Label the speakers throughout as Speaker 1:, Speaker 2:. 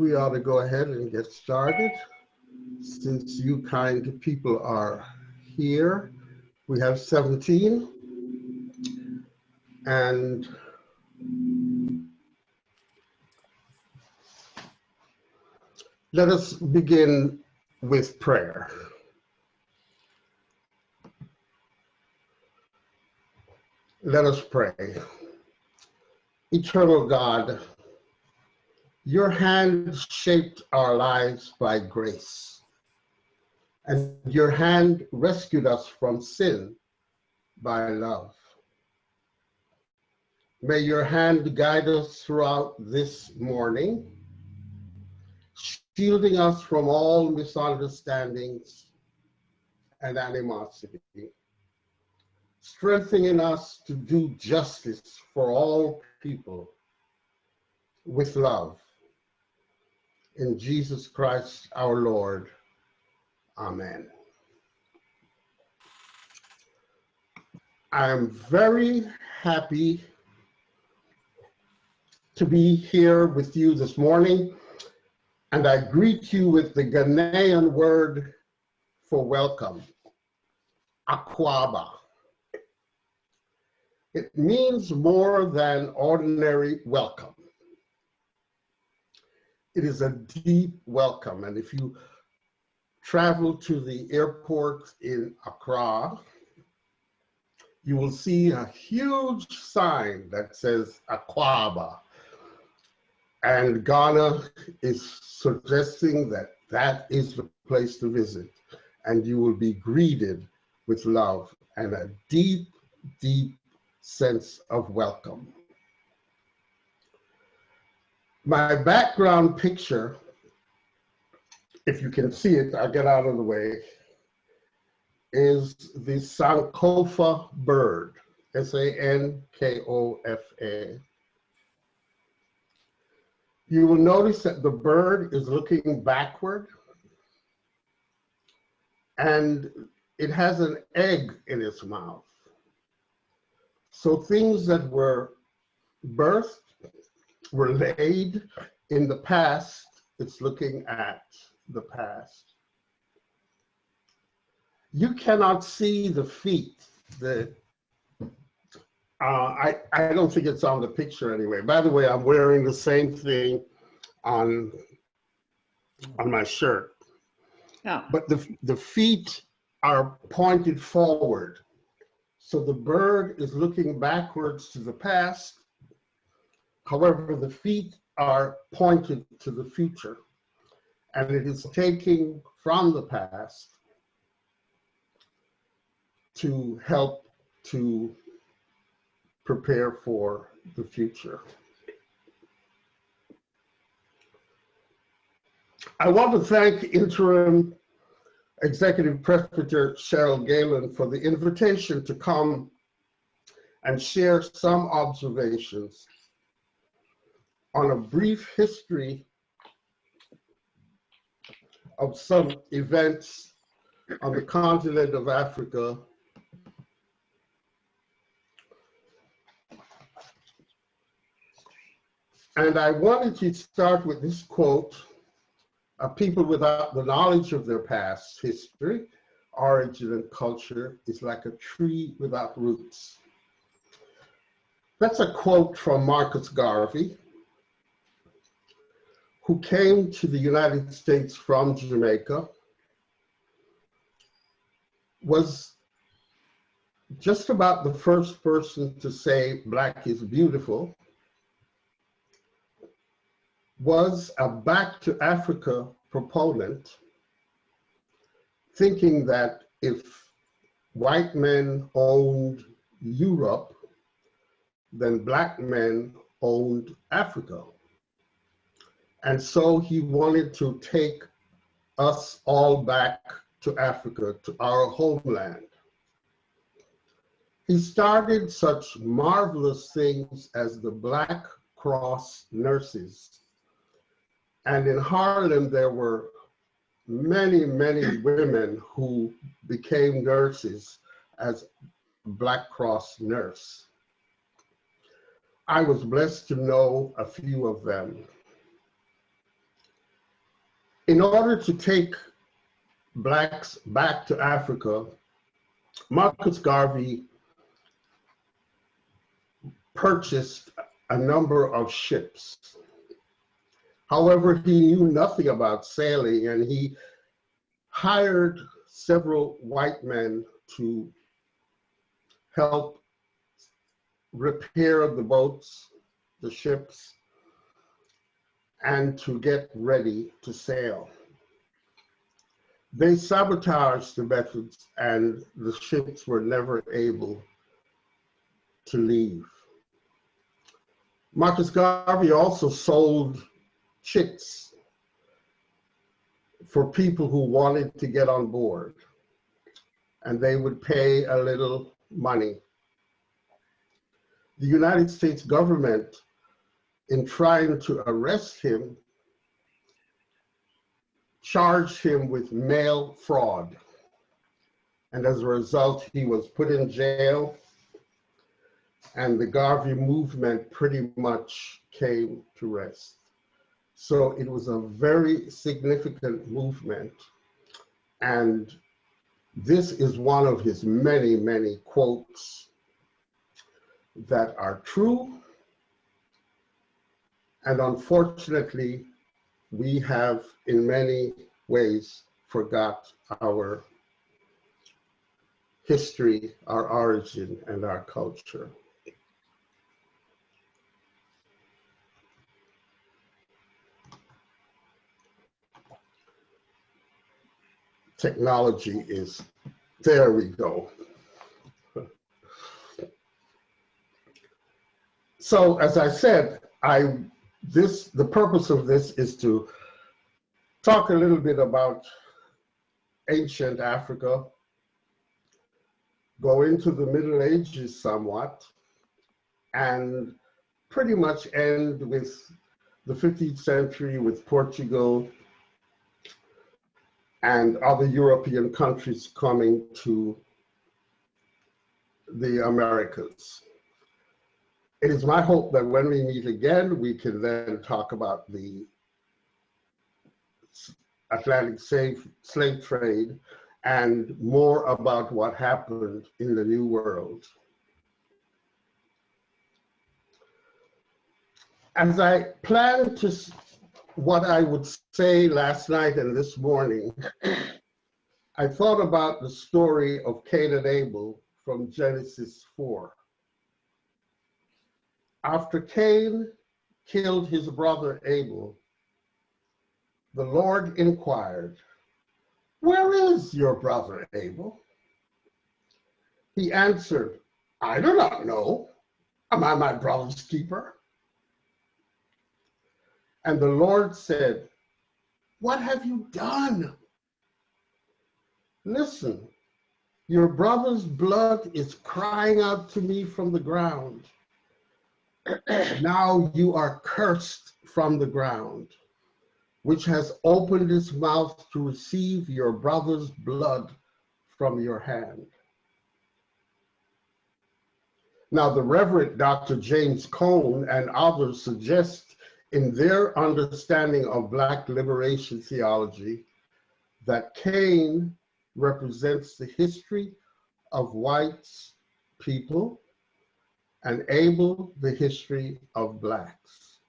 Speaker 1: we ought to go ahead and get started. Since you kind people are here, we have 17. And let us begin with prayer. Let us pray. Eternal God, your hand shaped our lives by grace, and your hand rescued us from sin by love. May your hand guide us throughout this morning, shielding us from all misunderstandings and animosity, strengthening us to do justice for all people with love. In Jesus Christ our Lord, amen. I am very happy to be here with you this morning, and I greet you with the Ghanaian word for welcome, akwaba. It means more than ordinary welcome. It is a deep welcome, and if you travel to the airport in Accra, you will see a huge sign that says Akwaba. And Ghana is suggesting that that is the place to visit, and you will be greeted with love and a deep, deep sense of welcome. My background picture, if you can see it, I'll get out of the way, is the Sankofa bird, S-A-N-K-O-F-A. You will notice that the bird is looking backward, and it has an egg in its mouth. So things that were birthed, were laid in the past, it's looking at the past. You cannot see the feet. I don't think it's on the picture anyway. By the way, I'm wearing the same thing on my shirt.
Speaker 2: Yeah.
Speaker 1: But the feet are pointed forward. So the bird is looking backwards to the past. However, the feet are pointed to the future, and it is taking from the past to help to prepare for the future. I want to thank Interim Executive Presbyter Cheryl Galen for the invitation to come and share some observations on a brief history of some events on the continent of Africa and I wanted to start with this quote: "A people without the knowledge of their past history, origin, and culture is like a tree without roots." That's a quote from Marcus Garvey, who came to the United States from Jamaica, was just about the first person to say Black is beautiful, was a Back to Africa proponent, thinking that if white men owned Europe, then Black men owned Africa. And so he wanted to take us all back to Africa, to our homeland. He started such marvelous things as the Black Cross nurses. And in Harlem, there were many, many women who became nurses as Black Cross nurse. I was blessed to know a few of them. In order to take blacks back to Africa, Marcus Garvey purchased a number of ships. However, he knew nothing about sailing, and he hired several white men to help repair the boats, the ships, and to get ready to sail. They sabotaged the methods, and the ships were never able to leave. Marcus Garvey also sold chicks for people who wanted to get on board, and they would pay a little money. The United States government, in trying to arrest him, charged him with mail fraud. And as a result, he was put in jail, and the Garvey movement pretty much came to rest. So it was a very significant movement. And this is one of his many, many quotes that are true. And unfortunately, we have in many ways forgot our history, our origin, and our culture. Technology is, there we go. So as I said, the purpose of this is to talk a little bit about ancient Africa, go into the Middle Ages somewhat, and pretty much end with the 15th century with Portugal and other European countries coming to the Americas. It is my hope that when we meet again, we can then talk about the Atlantic slave trade and more about what happened in the New World. As I planned to what I would say last night and this morning, I thought about the story of Cain and Abel from Genesis 4. After Cain killed his brother Abel, the Lord inquired, "Where is your brother Abel?" He answered, "I do not know. Am I my brother's keeper?" And the Lord said, "What have you done? Listen, your brother's blood is crying out to me from the ground. Now you are cursed from the ground, which has opened its mouth to receive your brother's blood from your hand." Now, the Reverend Dr. James Cone and others suggest in their understanding of Black liberation theology that Cain represents the history of white people and Abel the history of Blacks.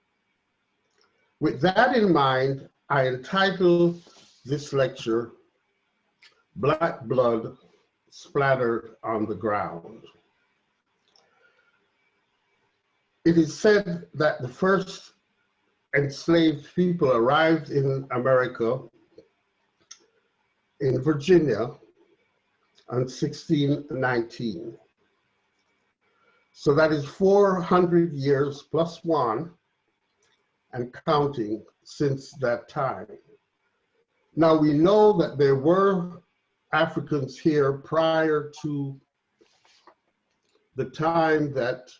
Speaker 1: With that in mind, I entitled this lecture, "Black Blood Splattered on the Ground." It is said that the first enslaved people arrived in America in Virginia in 1619. So that is 400 years plus one and counting since that time. Now we know that there were Africans here prior to the time that,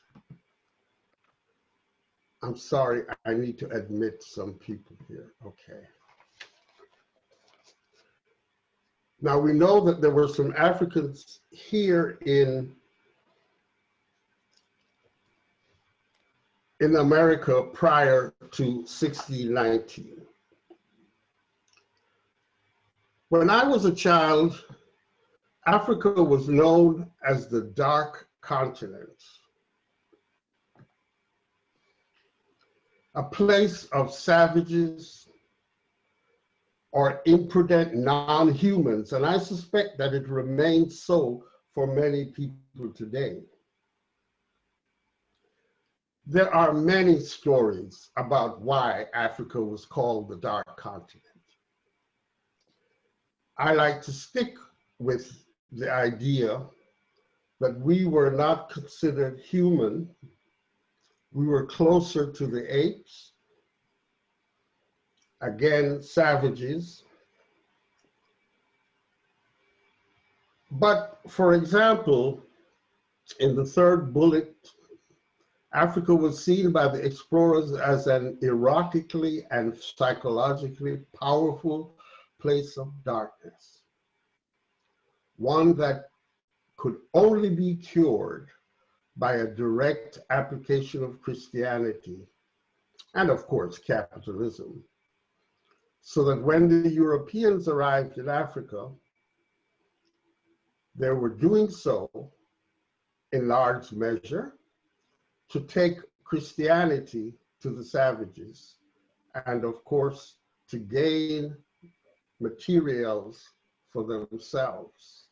Speaker 1: I'm sorry, I need to admit some people here, okay. Now we know that there were some Africans here in America prior to 1619. When I was a child, Africa was known as the Dark Continent, a place of savages or imprudent non-humans, and I suspect that it remains so for many people today. There are many stories about why Africa was called the Dark Continent. I like to stick with the idea that we were not considered human. We were closer to the apes, again, savages. But for example, in the third bullet, Africa was seen by the explorers as an erotically and psychologically powerful place of darkness, one that could only be cured by a direct application of Christianity and, of course, capitalism. So that when the Europeans arrived in Africa, they were doing so in large measure to take Christianity to the savages and, of course, to gain materials for themselves.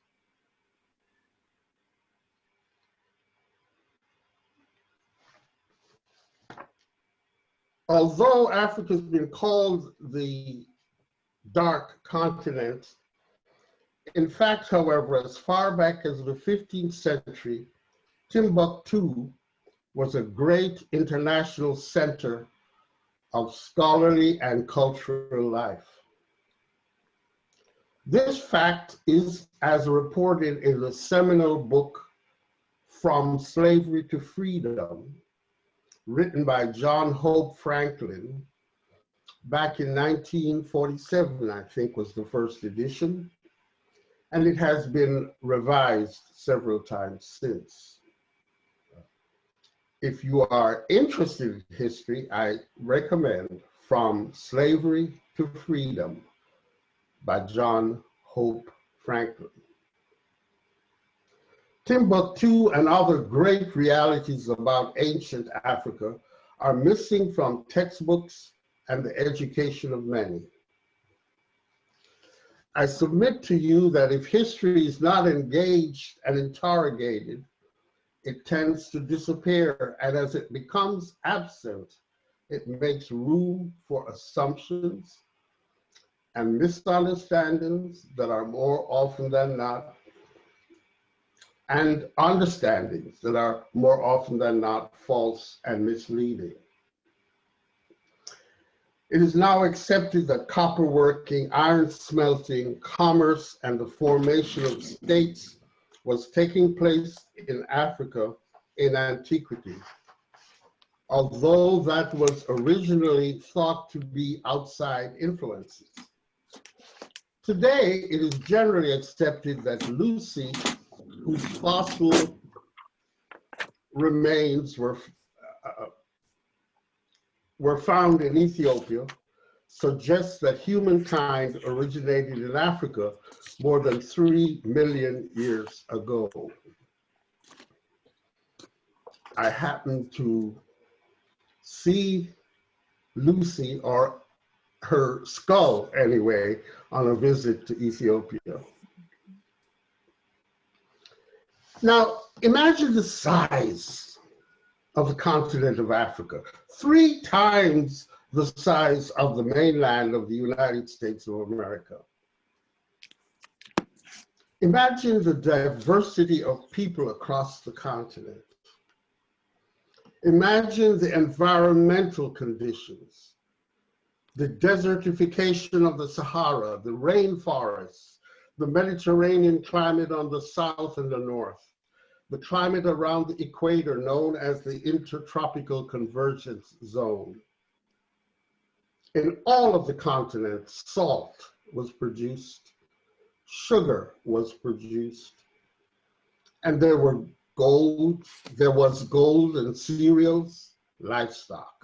Speaker 1: Although Africa has been called the Dark Continent, in fact, however, as far back as the 15th century, Timbuktu was a great international center of scholarly and cultural life. This fact is as reported in the seminal book, From Slavery to Freedom, written by John Hope Franklin back in 1947, I think was the first edition, and it has been revised several times since. If you are interested in history, I recommend From Slavery to Freedom by John Hope Franklin. Timbuktu and other great realities about ancient Africa are missing from textbooks and the education of many. I submit to you that if history is not engaged and interrogated, it tends to disappear, and as it becomes absent, it makes room for assumptions and misunderstandings that are more often than not, and understandings that are more often than not false and misleading. It is now accepted that copper working, iron smelting, commerce, and the formation of states was taking place in Africa in antiquity, although that was originally thought to be outside influences. Today, it is generally accepted that Lucy, whose fossil remains were found in Ethiopia, suggests that humankind originated in Africa more than 3 million years ago. I happened to see Lucy, or her skull anyway, on a visit to Ethiopia. Now, imagine the size of the continent of Africa, 3 times the size of the mainland of the United States of America. Imagine the diversity of people across the continent. Imagine the environmental conditions, the desertification of the Sahara, the rainforests, the Mediterranean climate on the south and the north, the climate around the equator known as the Intertropical Convergence Zone. In all of the continents, salt was produced, sugar was produced, and there was gold and cereals, livestock.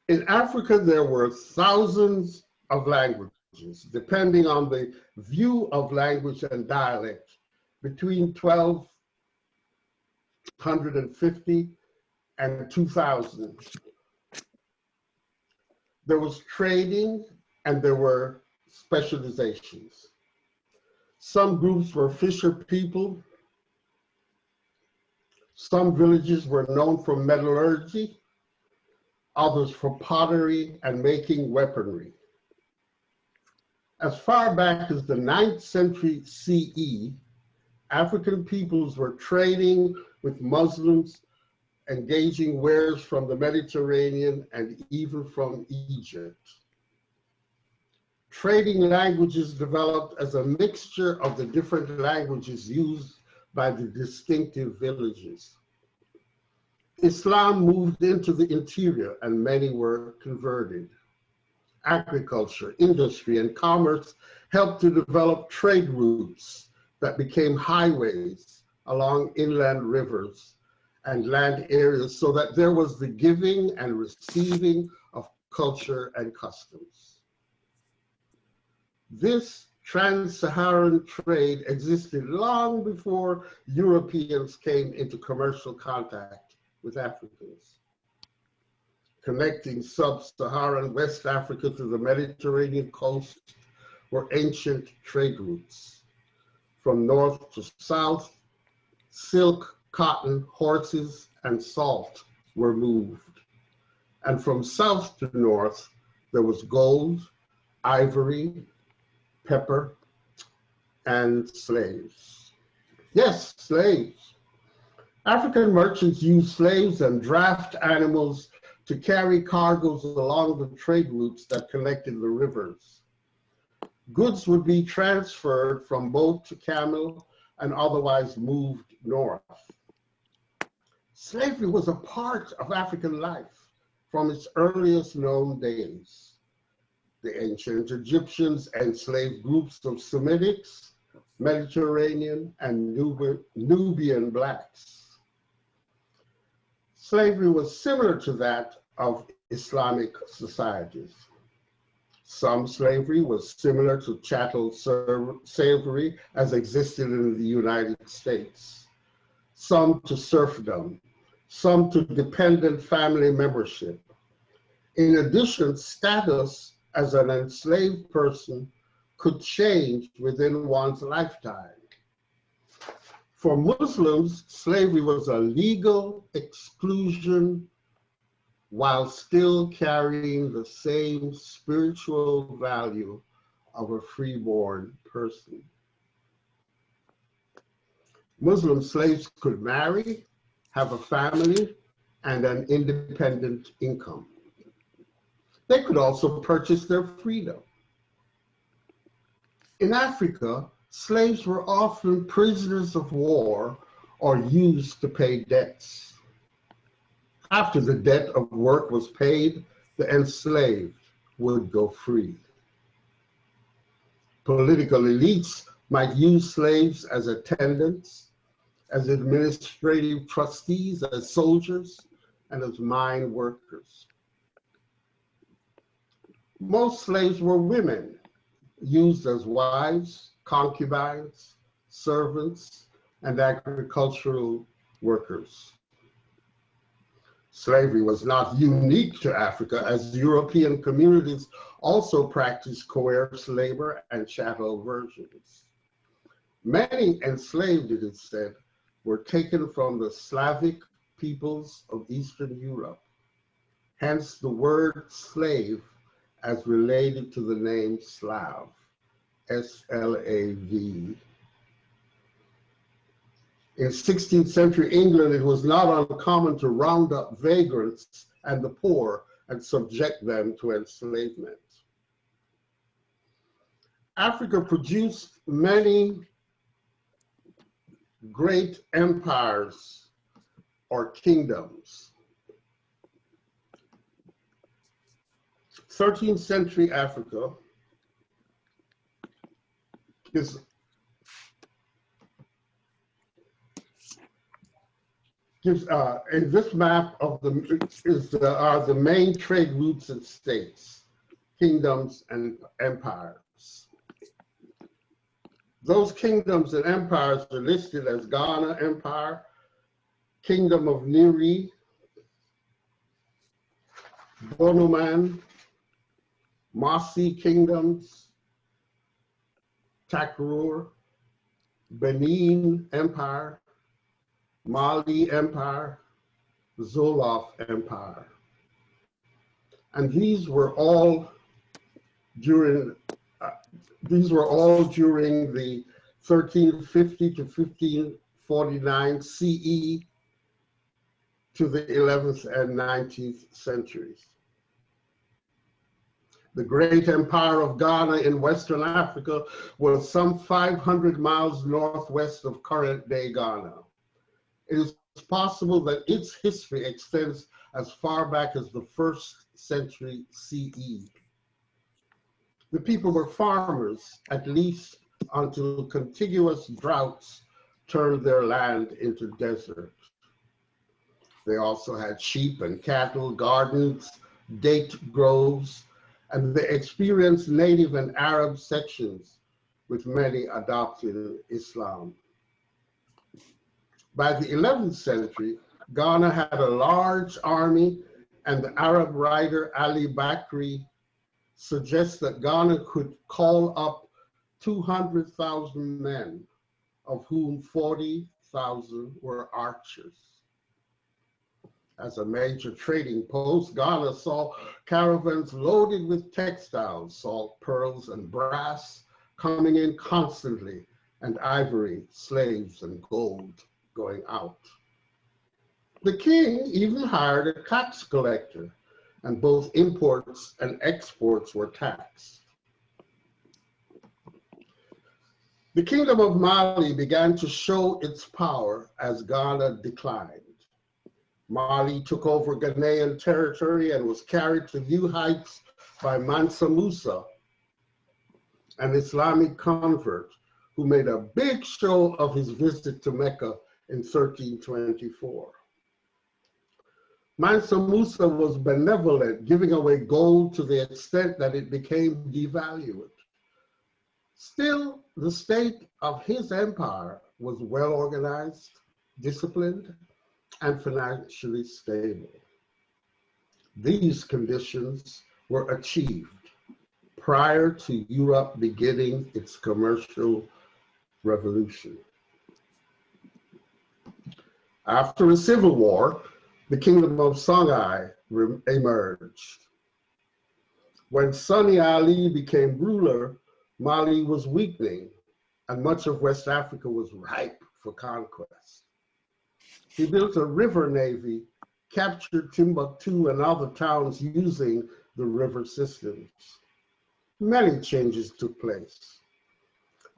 Speaker 1: In Africa, there were thousands of languages, depending on the view of language and dialect, between 1250 and 2000. There was trading and there were specializations. Some groups were fisher people. Some villages were known for metallurgy, others for pottery and making weaponry. As far back as the 9th century CE, African peoples were trading with Muslims, engaging wares from the Mediterranean and even from Egypt. Trading languages developed as a mixture of the different languages used by the distinctive villages. Islam moved into the interior and many were converted. Agriculture, industry, and commerce helped to develop trade routes that became highways along inland rivers and land areas so that there was the giving and receiving of culture and customs. This trans-Saharan trade existed long before Europeans came into commercial contact with Africans. Connecting sub-Saharan West Africa to the Mediterranean coast were ancient trade routes. From north to south, silk, cotton, horses, and salt were moved. And from south to north, there was gold, ivory, pepper, and slaves. Yes, slaves. African merchants used slaves and draft animals to carry cargoes along the trade routes that connected the rivers. Goods would be transferred from boat to camel and otherwise moved north. Slavery was a part of African life from its earliest known days. The ancient Egyptians enslaved groups of Semitics, Mediterranean, and Nubian blacks. Slavery was similar to that of Islamic societies. Some slavery was similar to chattel slavery as existed in the United States. Some to serfdom, some to dependent family membership. In addition, status as an enslaved person could change within one's lifetime. For Muslims, slavery was a legal exclusion while still carrying the same spiritual value of a freeborn person. Muslim slaves could marry, have a family, and an independent income. They could also purchase their freedom. In Africa, slaves were often prisoners of war or used to pay debts. After the debt of work was paid, the enslaved would go free. Political elites might use slaves as attendants, as administrative trustees, as soldiers, and as mine workers. Most slaves were women, used as wives, concubines, servants, and agricultural workers. Slavery was not unique to Africa, as European communities also practiced coerced labor and chattel versions. Many enslaved, it is said, were taken from the Slavic peoples of Eastern Europe, hence the word slave as related to the name Slav, S-L-A-V. In 16th century England, it was not uncommon to round up vagrants and the poor and subject them to enslavement. Africa produced many great empires or kingdoms. 13th century Africa is in this map of are the main trade routes and states. kingdoms and empires. Those kingdoms and empires are listed as Ghana Empire, Kingdom of Niri, Bonoman, Masi Kingdoms, Takrur, Benin Empire, Mali Empire, Zolof Empire. And these were all during the 1350 to 1549 CE to the 11th and 19th centuries. The great empire of Ghana in Western Africa was some 500 miles northwest of current-day Ghana. It is possible that its history extends as far back as the 1st century CE. The people were farmers, at least until contiguous droughts turned their land into desert. They also had sheep and cattle, gardens, date groves, and they experienced native and Arab sections, with many adopting Islam. By the 11th century, Ghana had a large army, and the Arab writer Ali Bakri suggests that Ghana could call up 200,000 men, of whom 40,000 were archers. As a major trading post, Ghana saw caravans loaded with textiles, salt, pearls, and brass coming in constantly, and ivory, slaves, and gold going out. The king even hired a tax collector, and both imports and exports were taxed. The Kingdom of Mali began to show its power as Ghana declined. Mali took over Ghanaian territory and was carried to new heights by Mansa Musa, an Islamic convert who made a big show of his visit to Mecca in 1324. Mansa Musa was benevolent, giving away gold to the extent that it became devalued. Still, the state of his empire was well organized, disciplined, and financially stable. These conditions were achieved prior to Europe beginning its commercial revolution. After a civil war, the Kingdom of Songhai emerged. When Sani Ali became ruler, Mali was weakening, and much of West Africa was ripe for conquest. He built a river navy, captured Timbuktu and other towns using the river systems. Many changes took place.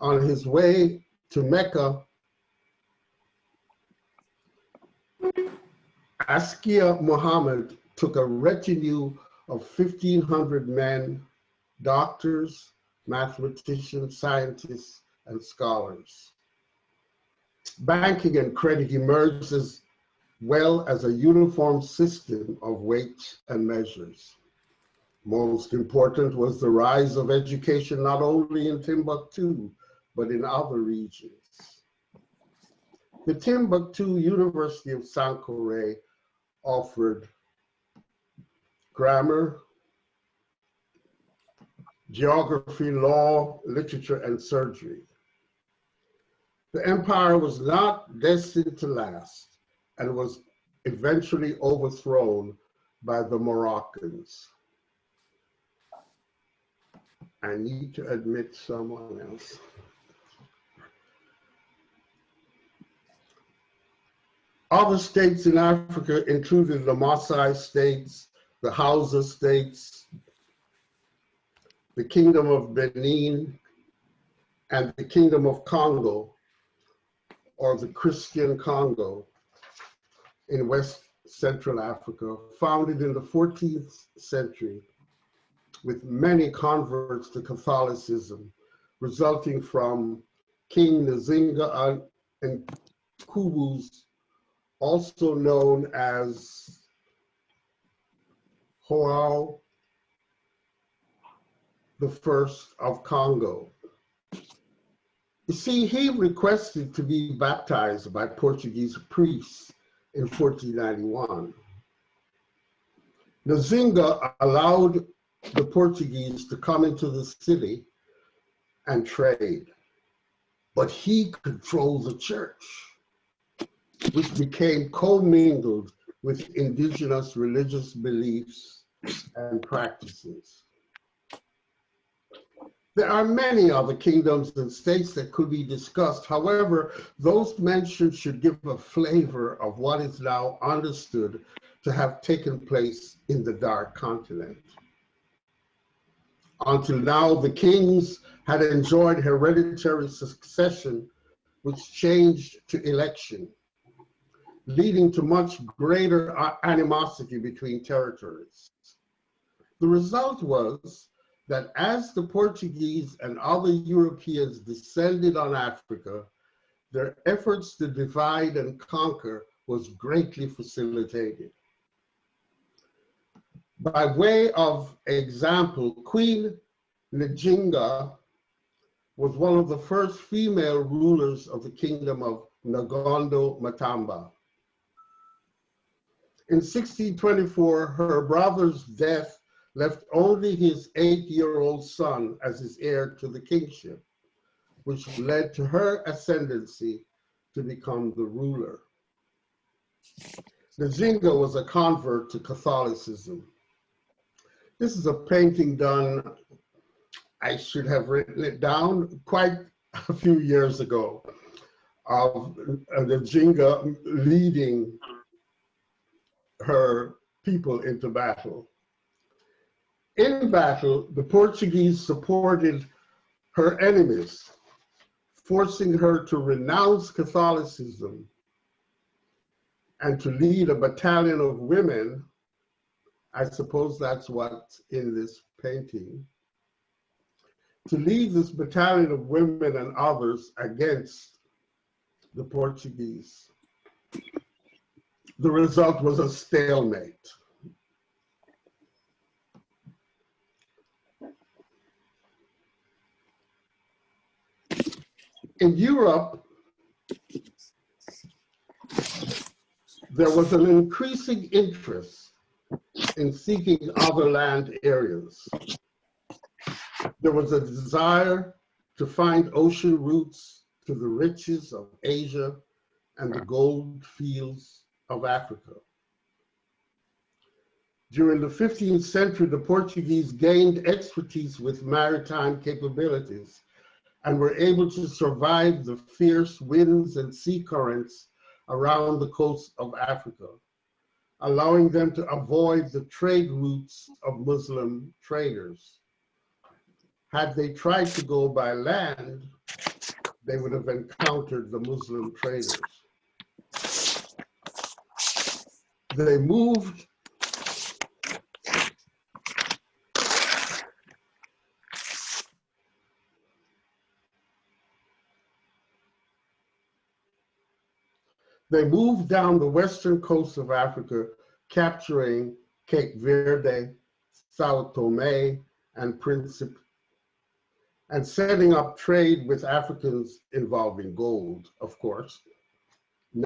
Speaker 1: On his way to Mecca, Askia Muhammad took a retinue of 1,500 men, doctors, mathematicians, scientists, and scholars. Banking and credit emerged as well as a uniform system of weights and measures. Most important was the rise of education not only in Timbuktu, but in other regions. The Timbuktu University of Sankore offered grammar, geography, law, literature, and surgery. The empire was not destined to last and was eventually overthrown by the Moroccans. I need to admit someone else. Other states in Africa included the Maasai states, the Hausa states, the Kingdom of Benin, and the Kingdom of Congo, or the Christian Congo in West Central Africa, founded in the 14th century with many converts to Catholicism, resulting from King Nzinga and Kubu's, also known as João the First of Congo. You see, he requested to be baptized by Portuguese priests in 1491. Nzinga allowed the Portuguese to come into the city and trade, but he controlled the church, which became commingled with indigenous religious beliefs and practices. There are many other kingdoms and states that could be discussed. However, those mentioned should give a flavor of what is now understood to have taken place in the Dark Continent. Until now, the kings had enjoyed hereditary succession, which changed to election, leading to much greater animosity between territories. The result was that as the Portuguese and other Europeans descended on Africa, their efforts to divide and conquer was greatly facilitated. By way of example, Queen Nzinga was one of the first female rulers of the kingdom of Ngondo Matamba. In 1624, her brother's death left only his 8-year-old son as his heir to the kingship, which led to her ascendancy to become the ruler. Nzinga was a convert to Catholicism. This is a painting done, I should have written it down, quite a few years ago, of Nzinga leading her people into battle. In battle, the Portuguese supported her enemies, forcing her to renounce Catholicism and to lead a battalion of women. I suppose that's what's in this painting. To lead this battalion of women and others against the Portuguese. The result was a stalemate. In Europe, there was an increasing interest in seeking other land areas. There was a desire to find ocean routes to the riches of Asia and the gold fields of Africa. During the 15th century, the Portuguese gained expertise with maritime capabilities and were able to survive the fierce winds and sea currents around the coast of Africa, allowing them to avoid the trade routes of Muslim traders. Had they tried to go by land, they would have encountered the Muslim traders. They moved down the western coast of Africa, capturing Cape Verde, Sao Tome, and Principe, and setting up trade with Africans involving gold, of course,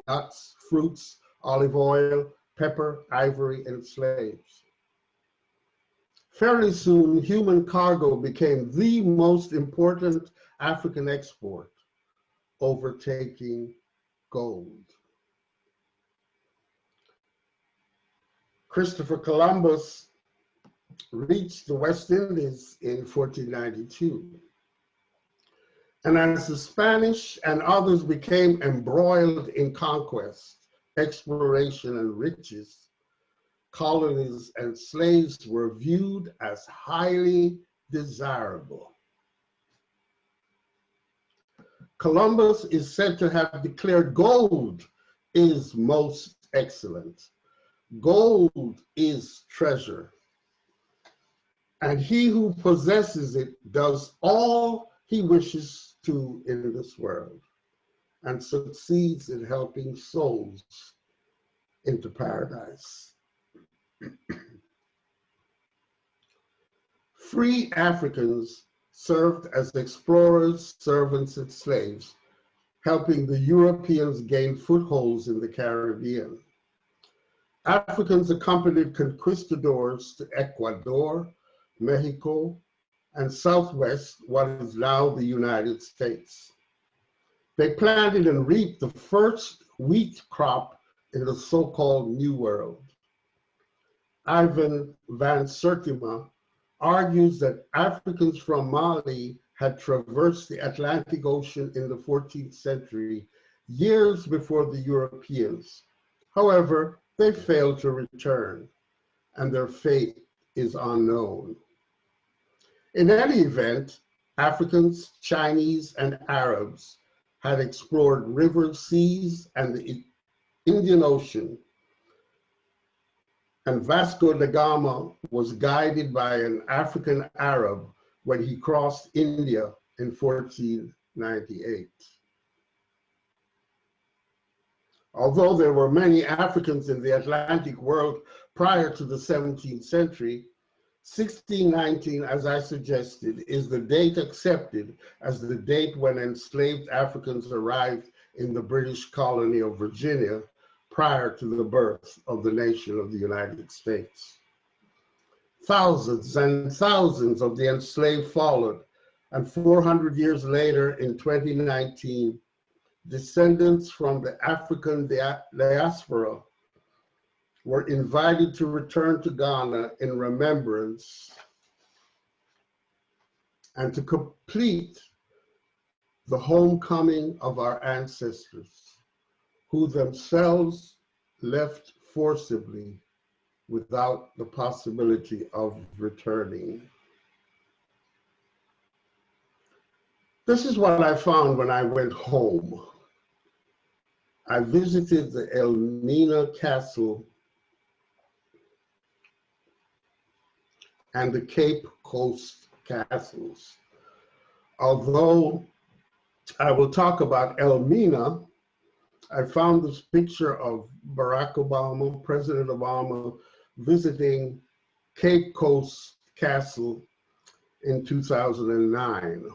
Speaker 1: nuts, fruits, olive oil, pepper, ivory, and slaves. Fairly soon, human cargo became the most important African export, overtaking gold. Christopher Columbus reached the West Indies in 1492. And as the Spanish and others became embroiled in conquest, exploration, and riches, colonies and slaves were viewed as highly desirable. Columbus is said to have declared gold is most excellent. Gold is treasure, and he who possesses it does all he wishes to in this world and succeeds in helping souls into paradise. free Africans served as explorers, servants, and slaves, helping the Europeans gain footholds in the Caribbean. Africans accompanied conquistadors to Ecuador, Mexico, and Southwest, what is now the United States. They planted and reaped the first wheat crop in the so-called New World. Ivan van Sertima argues that Africans from Mali had traversed the Atlantic Ocean in the 14th century, years before the Europeans. However, they failed to return, and their fate is unknown. In any event, Africans, Chinese, and Arabs had explored rivers, seas, and the Indian Ocean, and Vasco da Gama was guided by an African Arab when he crossed India in 1498. Although there were many Africans in the Atlantic world prior to the 17th century, 1619, as I suggested, is the date accepted as the date when enslaved Africans arrived in the British colony of Virginia prior to the birth of the nation of the United States. Thousands and thousands of the enslaved followed, and 400 years later, in 2019, descendants from the African diaspora were invited to return to Ghana in remembrance and to complete the homecoming of our ancestors, who themselves left forcibly without the possibility of returning. This is what I found when I went home. I visited the ELMINA Castle and the Cape Coast Castles. Although I will talk about ELMINA, I found this picture of Barack Obama, President Obama, visiting Cape Coast Castle in 2009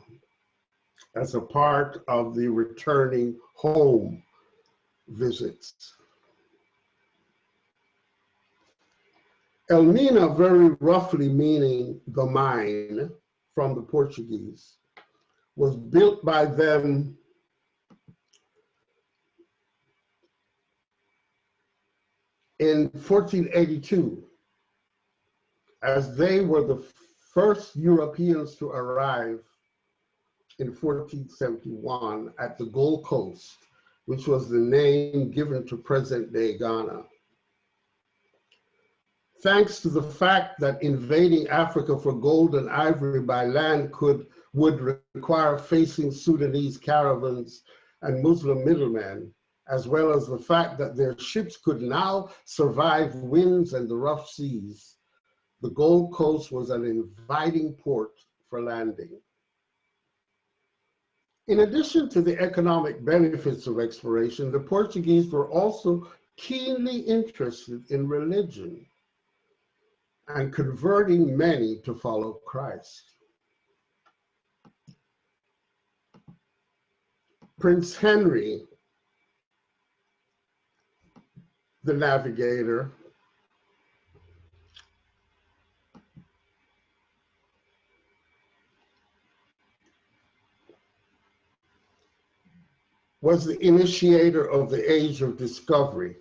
Speaker 1: as a part of the returning home visits. ELMINA, very roughly meaning the mine from the Portuguese, was built by them in 1482, as they were the first Europeans to arrive in 1471 at the Gold Coast, which was the name given to present-day Ghana. Thanks to the fact that invading Africa for gold and ivory by land would require facing Sudanese caravans and Muslim middlemen, as well as the fact that their ships could now survive winds and the rough seas, the Gold Coast was an inviting port for landing. In addition to the economic benefits of exploration, the Portuguese were also keenly interested in religion and converting many to follow Christ. Prince Henry, the navigator, was the initiator of the Age of Discovery,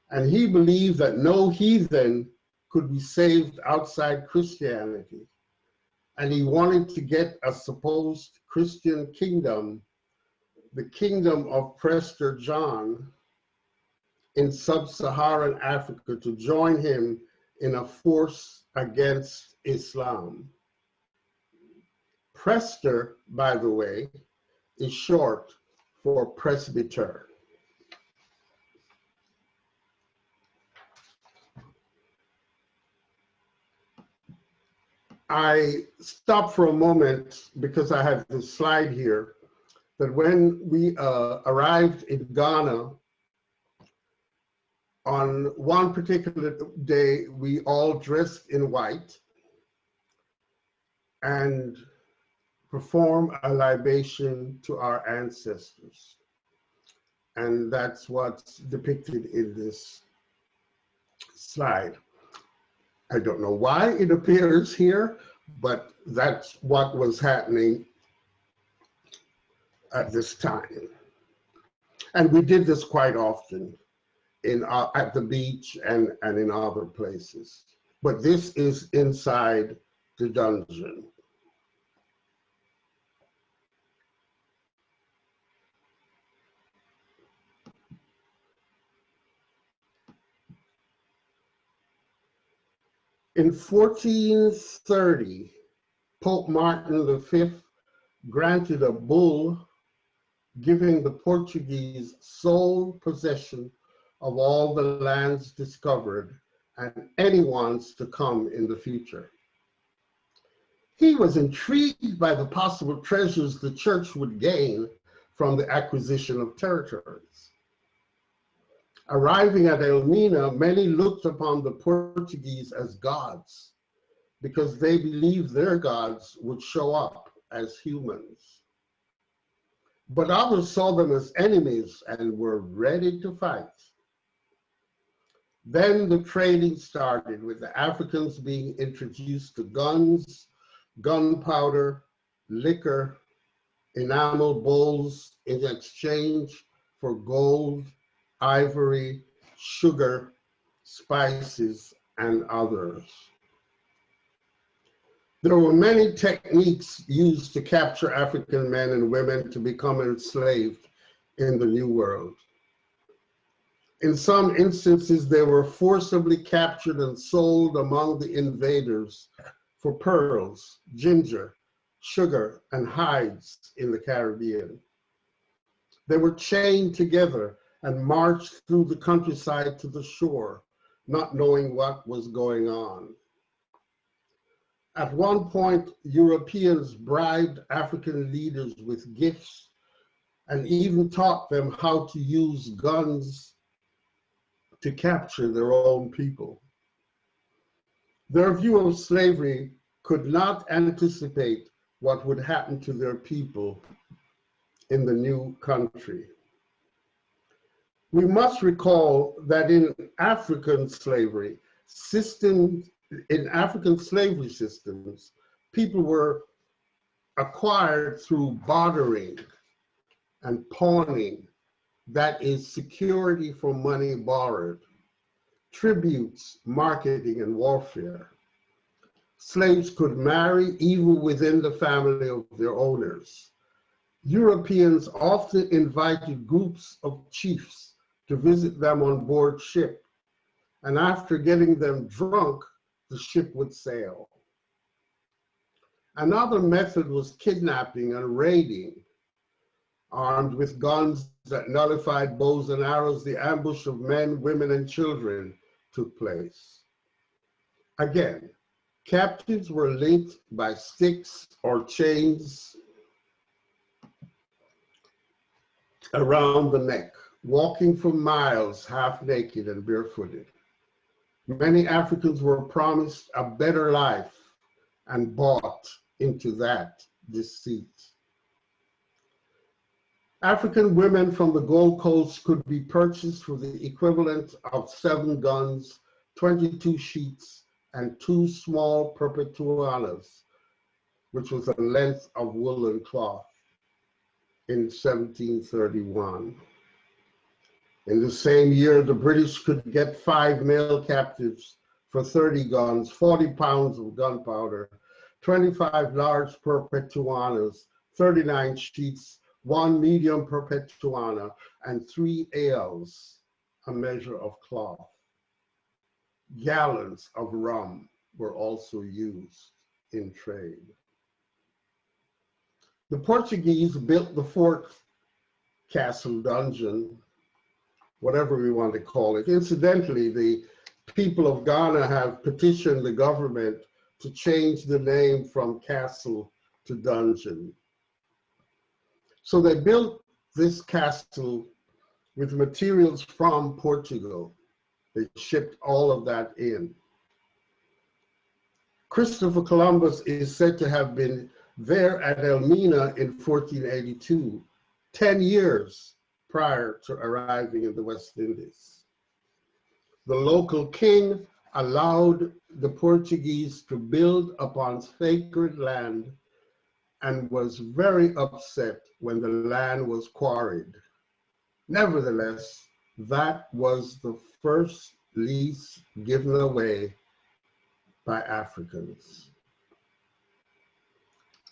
Speaker 1: and he believed that no heathen could be saved outside Christianity, and he wanted to get a supposed Christian kingdom, the kingdom of Prester John in sub-Saharan Africa, to join him in a force against Islam. Prester, by the way, is short for presbyter. I stopped for a moment because I have this slide here, that when we arrived in Ghana, on one particular day, we all dressed in white, and perform a libation to our ancestors. And that's what's depicted in this slide. I don't know why it appears here, but that's what was happening at this time. And we did this quite often at the beach and in other places. But this is inside the dungeon. In 1430, Pope Martin V granted a bull giving the Portuguese sole possession of all the lands discovered and anyone's to come in the future. He was intrigued by the possible treasures the church would gain from the acquisition of territories. Arriving at ELMINA, many looked upon the Portuguese as gods because they believed their gods would show up as humans. But others saw them as enemies and were ready to fight. Then the trading started, with the Africans being introduced to guns, gunpowder, liquor, enamel bowls in exchange for gold, ivory, sugar, spices, and others. There were many techniques used to capture African men and women to become enslaved in the New World. In some instances, they were forcibly captured and sold among the invaders for pearls, ginger, sugar, and hides in the Caribbean. They were chained together and marched through the countryside to the shore, not knowing what was going on. At one point, Europeans bribed African leaders with gifts and even taught them how to use guns to capture their own people. Their view of slavery could not anticipate what would happen to their people in the new country. We must recall that in African slavery systems, people were acquired through bartering and pawning, that is security for money borrowed, tributes, marketing, and warfare. Slaves could marry even within the family of their owners. Europeans often invited groups of chiefs to visit them on board ship, and after getting them drunk, the ship would sail. Another method was kidnapping and raiding. Armed with guns that nullified bows and arrows, the ambush of men, women, and children took place. Again, captives were linked by sticks or chains around the neck, walking for miles half naked and barefooted. Many Africans were promised a better life and bought into that deceit. African women from the Gold Coast could be purchased for the equivalent of 7 guns, 22 sheets, and 2 small perpetuanas, which was a length of woolen cloth, in 1731. In the same year, the British could get 5 male captives for 30 guns, 40 pounds of gunpowder, 25 large perpetuanas, 39 sheets, 1 medium perpetuana, and 3 ales, a measure of cloth. Gallons of rum were also used in trade. The Portuguese built the fort, castle, dungeon, whatever we want to call it. Incidentally, the people of Ghana have petitioned the government to change the name from castle to dungeon. So they built this castle with materials from Portugal. They shipped all of that in. Christopher Columbus is said to have been there at Elmina in 1482, 10 years prior to arriving in the West Indies. The local king allowed the Portuguese to build upon sacred land and was very upset when the land was quarried. Nevertheless, that was the first lease given away by Africans.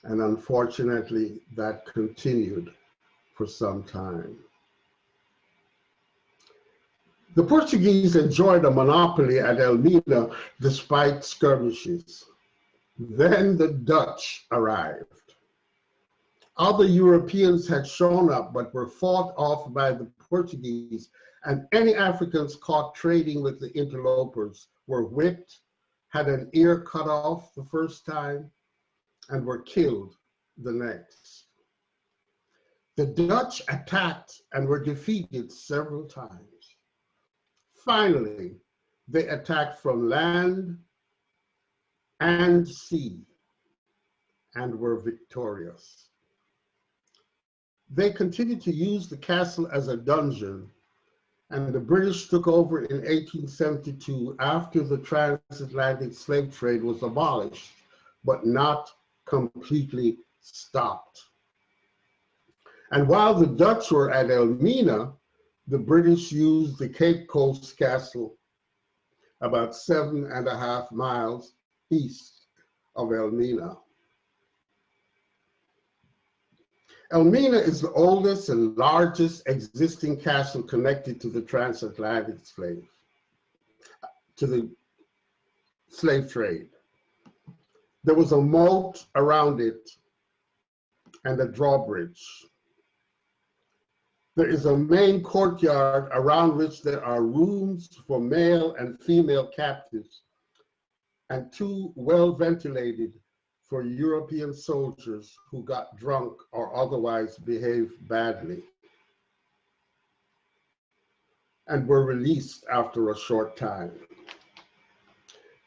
Speaker 1: And unfortunately, that continued for some time. The Portuguese enjoyed a monopoly at Elmina despite skirmishes. Then the Dutch arrived. Other Europeans had shown up but were fought off by the Portuguese, and any Africans caught trading with the interlopers were whipped, had an ear cut off the first time, and were killed the next. The Dutch attacked and were defeated several times. Finally, they attacked from land and sea and were victorious. They continued to use the castle as a dungeon, and the British took over in 1872 after the transatlantic slave trade was abolished, but not completely stopped. And while the Dutch were at Elmina, the British used the Cape Coast Castle about 7.5 miles east of Elmina. Elmina is the oldest and largest existing castle connected to the transatlantic slave trade. There was a moat around it and a drawbridge. There is a main courtyard around which there are rooms for male and female captives and 2 well-ventilated for European soldiers who got drunk or otherwise behaved badly and were released after a short time.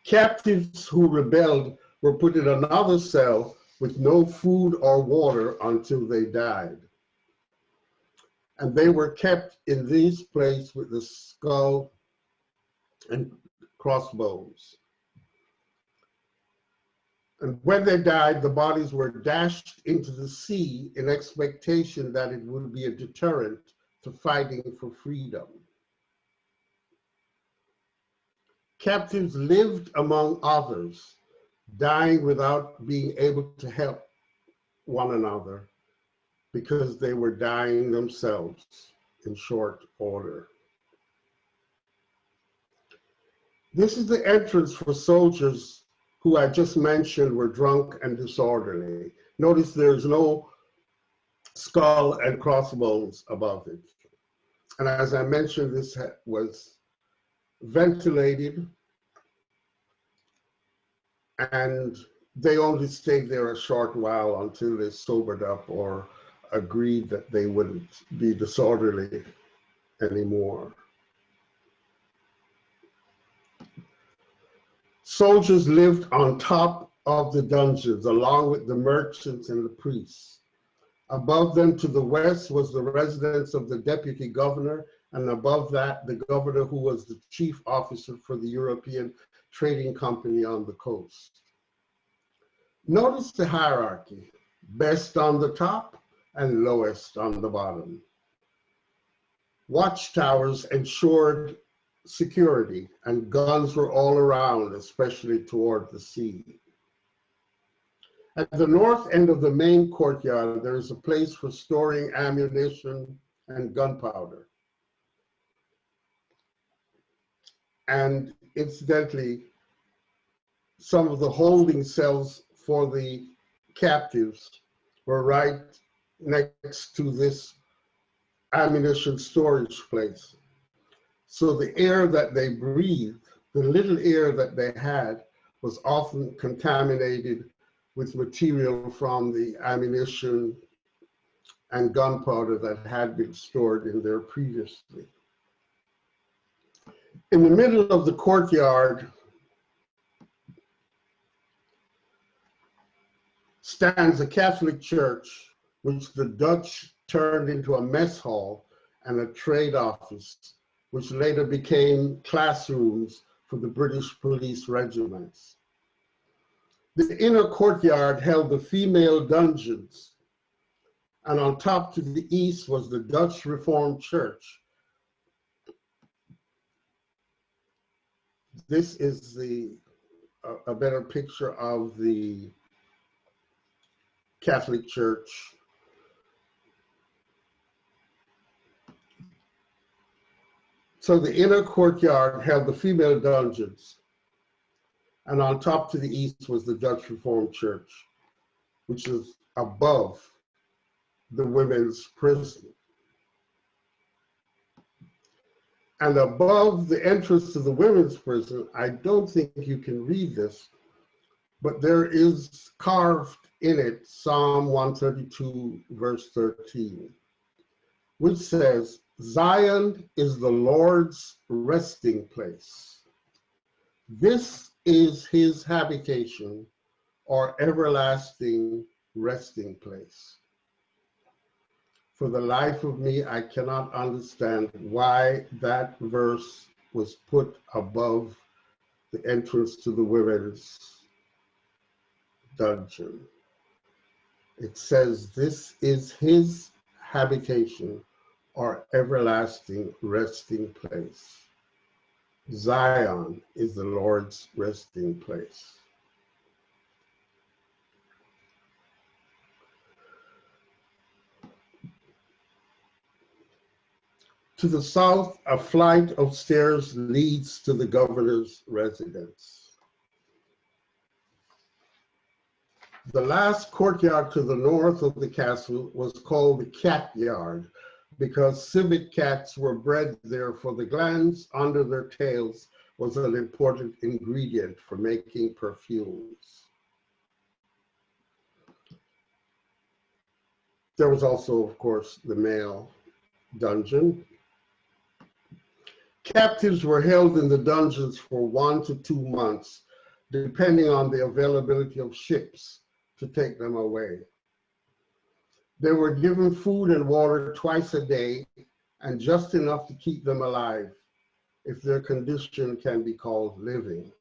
Speaker 1: Captives who rebelled were put in another cell with no food or water until they died. And they were kept in this place with the skull and crossbones. And when they died, the bodies were dashed into the sea in expectation that it would be a deterrent to fighting for freedom. Captives lived among others, dying without being able to help one another because they were dying themselves in short order. This is the entrance for soldiers who I just mentioned were drunk and disorderly. Notice there's no skull and crossbones above it. And as I mentioned, this was ventilated, and they only stayed there a short while until they sobered up or agreed that they wouldn't be disorderly anymore. Soldiers lived on top of the dungeons along with the merchants and the priests. Above them to the west was the residence of the deputy governor, and above that, the governor who was the chief officer for the European Trading Company on the coast. Notice the hierarchy, best on the top and lowest on the bottom. Watchtowers ensured security, and guns were all around, especially toward the sea. At the north end of the main courtyard, there is a place for storing ammunition and gunpowder. And incidentally, some of the holding cells for the captives were right next to this ammunition storage place. So the air that they breathed, the little air that they had, was often contaminated with material from the ammunition and gunpowder that had been stored in there previously. In the middle of the courtyard stands a Catholic church, which the Dutch turned into a mess hall and a trade office, which later became classrooms for the British police regiments. The inner courtyard held the female dungeons, and on top to the east was the Dutch Reformed Church. This is a better picture of the Catholic Church. So the inner courtyard held the female dungeons, and on top to the east was the Dutch Reformed Church, which is above the women's prison. And above the entrance to the women's prison, I don't think you can read this, but there is carved in it Psalm 132, verse 13, which says, "Zion is the Lord's resting place. This is his habitation, or everlasting resting place." For the life of me, I cannot understand why that verse was put above the entrance to the women's dungeon. It says, "This is his habitation, or everlasting resting place." Zion is the Lord's resting place. To the south, a flight of stairs leads to the governor's residence. The last courtyard to the north of the castle was called the cat yard because civet cats were bred there, for the glands under their tails was an important ingredient for making perfumes. There was also, of course, the male dungeon. Captives were held in the dungeons for 1 to 2 months, depending on the availability of ships to take them away. They were given food and water twice a day, and just enough to keep them alive, if their condition can be called living.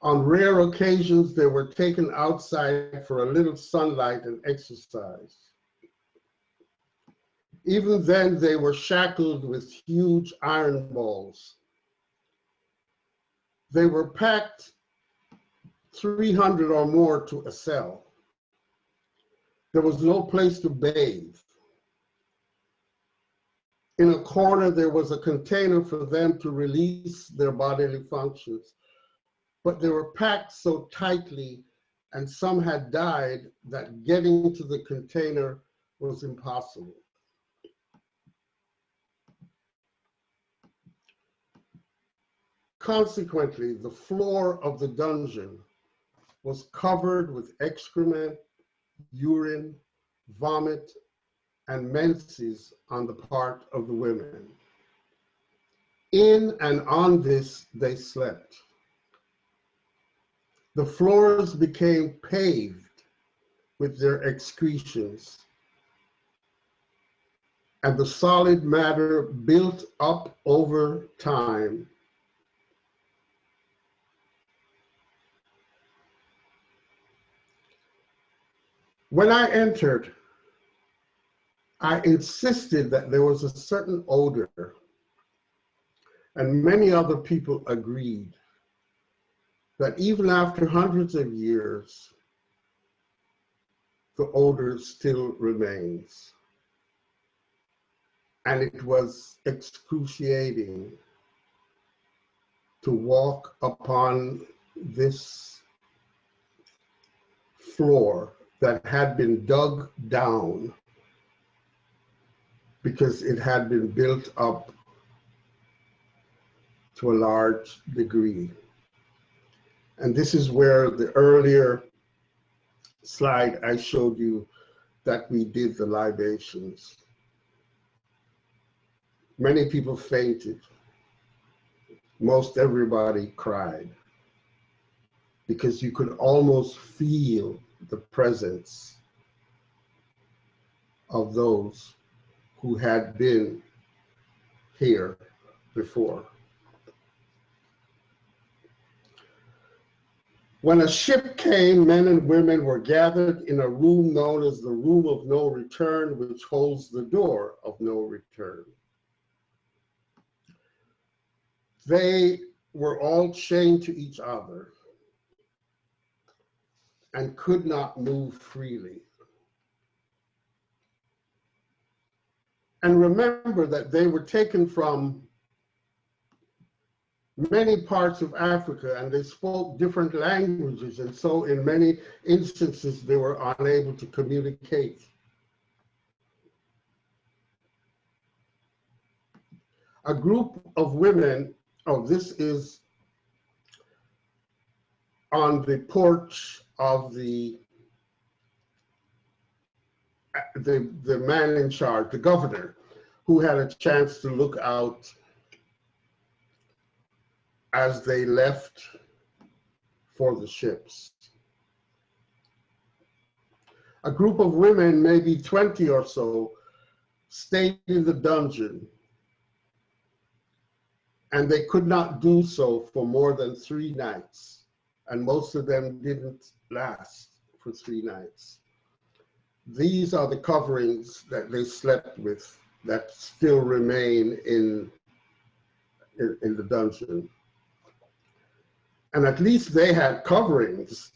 Speaker 1: On rare occasions, they were taken outside for a little sunlight and exercise. Even then, they were shackled with huge iron balls. They were packed 300 or more to a cell. There was no place to bathe. In a corner, there was a container for them to release their bodily functions, but they were packed so tightly, and some had died, that getting to the container was impossible. Consequently, the floor of the dungeon was covered with excrement, urine, vomit, and menses on the part of the women. In and on this they slept. The floors became paved with their excretions, and the solid matter built up over time. When I entered, I insisted that there was a certain odor, and many other people agreed that even after hundreds of years, the odor still remains. And it was excruciating to walk upon this floor that had been dug down because it had been built up to a large degree. And this is where the earlier slide I showed you that we did the libations. Many people fainted. Most everybody cried. because you could almost feel the presence of those who had been here before. When a ship came, men and women were gathered in a room known as the Room of No Return, which holds the door of no return. They were all chained to each other and could not move freely. And remember that they were taken from many parts of Africa, and they spoke different languages, and so in many instances they were unable to communicate. A group of women, oh, this is on the porch of the man in charge, the governor, who had a chance to look out as they left for the ships. A group of women, maybe 20 or so, stayed in the dungeon, and they could not do so for more than 3 nights, and most of them didn't last for 3 nights. These are the coverings that they slept with that still remain in the dungeon. And at least they had coverings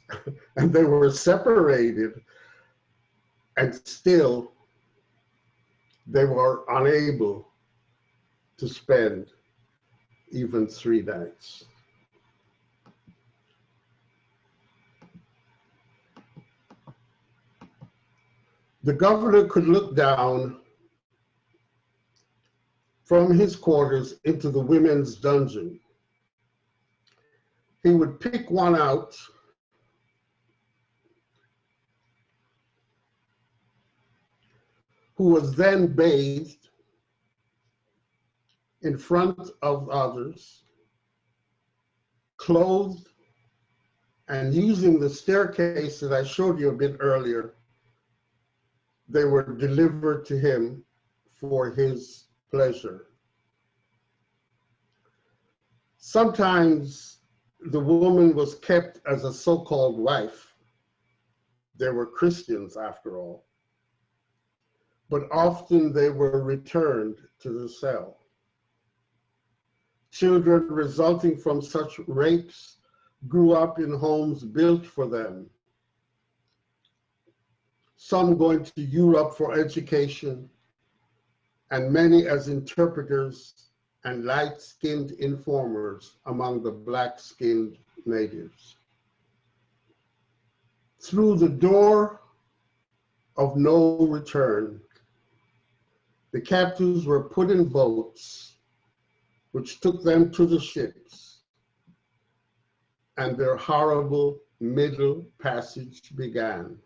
Speaker 1: and they were separated, and still they were unable to spend even 3 nights. The governor could look down from his quarters into the women's dungeon. He would pick one out who was then bathed in front of others, clothed, and using the staircase that I showed you a bit earlier, they were delivered to him for his pleasure. Sometimes the woman was kept as a so-called wife. They were Christians after all. But often they were returned to the cell. Children resulting from such rapes grew up in homes built for them. Some going to Europe for education, and many as interpreters and light-skinned informers among the black-skinned natives. Through the door of no return, the captives were put in boats which took them to the ships, and their horrible middle passage began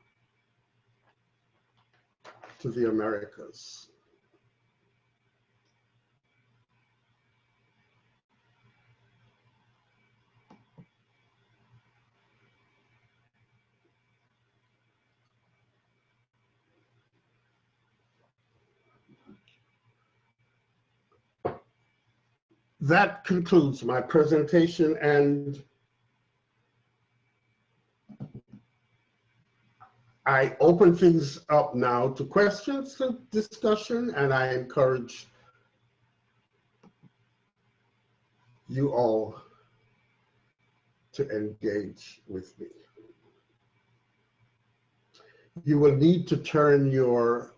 Speaker 1: to the Americas. That concludes my presentation, and I open things up now to questions and discussion, and I encourage you all to engage with me. You will need to turn your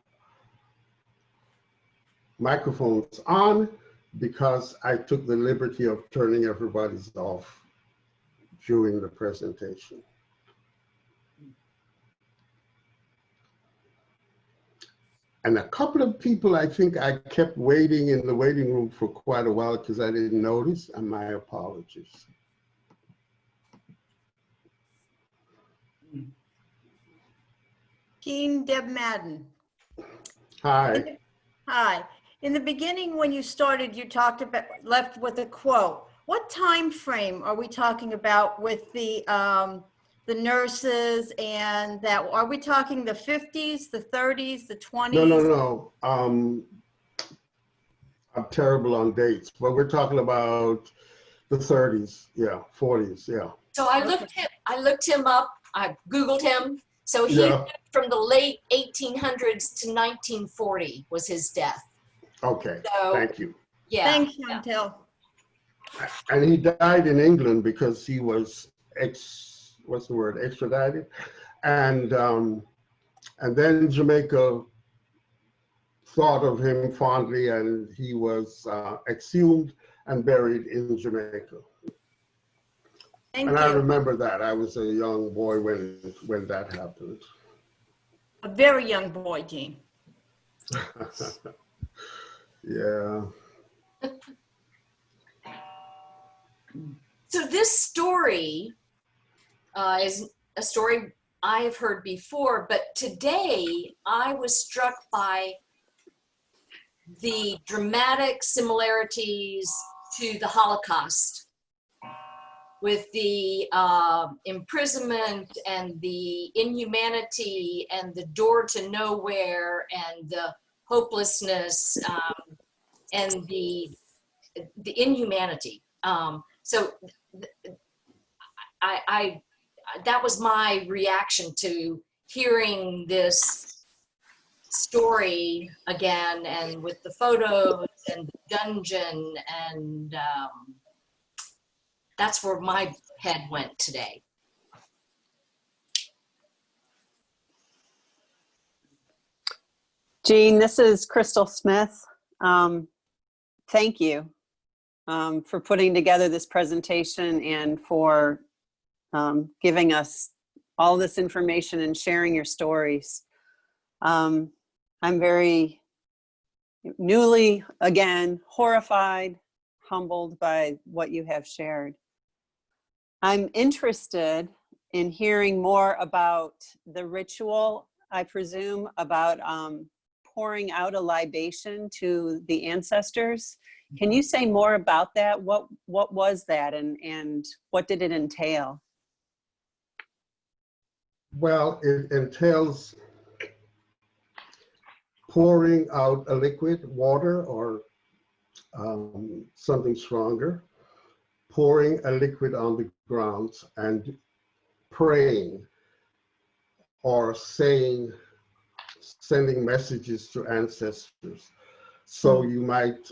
Speaker 1: microphones on because I took the liberty of turning everybody's off during the presentation. And a couple of people, I think I kept waiting in the waiting room for quite a while because I didn't notice, and my apologies.
Speaker 2: Keen Deb Madden.
Speaker 1: Hi.
Speaker 2: Hi. In the beginning, when you started, you talked about, left with a quote. What time frame are we talking about with the nurses and that? Are we talking the 50s, the 30s, the 20s?
Speaker 1: No. I'm terrible on dates, but we're talking about the 30s, yeah, 40s, yeah.
Speaker 3: So I looked him up. I Googled him. So he lived from the late 1800s to 1940 was his death.
Speaker 1: Okay,
Speaker 3: so,
Speaker 1: thank you.
Speaker 3: Yeah.
Speaker 2: Thanks, Chantel.
Speaker 1: And he died in England because he was extradited, and then Jamaica thought of him fondly, and he was exhumed and buried in Jamaica.
Speaker 2: Thank
Speaker 1: and
Speaker 2: you.
Speaker 1: I remember that. I was a young boy when that happened.
Speaker 2: A very young boy, Jean.
Speaker 1: Yeah.
Speaker 3: So this story is a story I have heard before, but today I was struck by the dramatic similarities to the Holocaust, with the imprisonment and the inhumanity and the door to nowhere and the hopelessness and the inhumanity. So that was my reaction to hearing this story again, and with the photos and the dungeon, and that's where my head went today.
Speaker 4: Jean, this is Crystal Smith. Thank you for putting together this presentation and for giving us all this information and sharing your stories. I'm very newly, again, horrified, humbled by what you have shared. I'm interested in hearing more about the ritual, I presume, about pouring out a libation to the ancestors. Can you say more about that? What was that, and what did it entail?
Speaker 1: Well, it entails pouring out a liquid, water or something stronger, pouring a liquid on the ground and praying or saying, sending messages to ancestors. So you might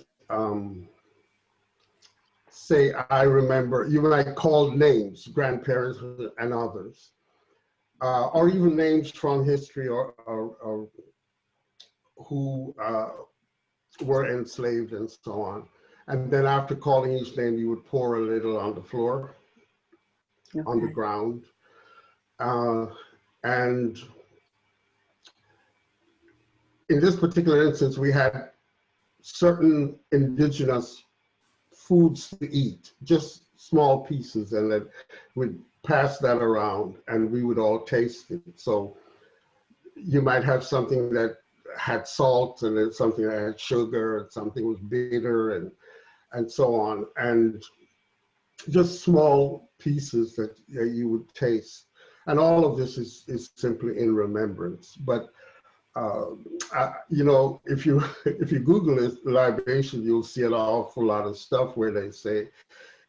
Speaker 1: say, I remember, you might call names, grandparents and others, or even names from history or who were enslaved and so on. And then after calling each name, you would pour a little on the floor, on the ground. And in this particular instance, we had certain indigenous foods to eat, just small pieces, and then we'd pass that around and we would all taste it. So you might have something that had salt, and then something that had sugar, and something was bitter, and so on, and just small pieces that you would taste. And all of this is simply in remembrance. But you know, if you Google it, libation, you'll see an awful lot of stuff where they say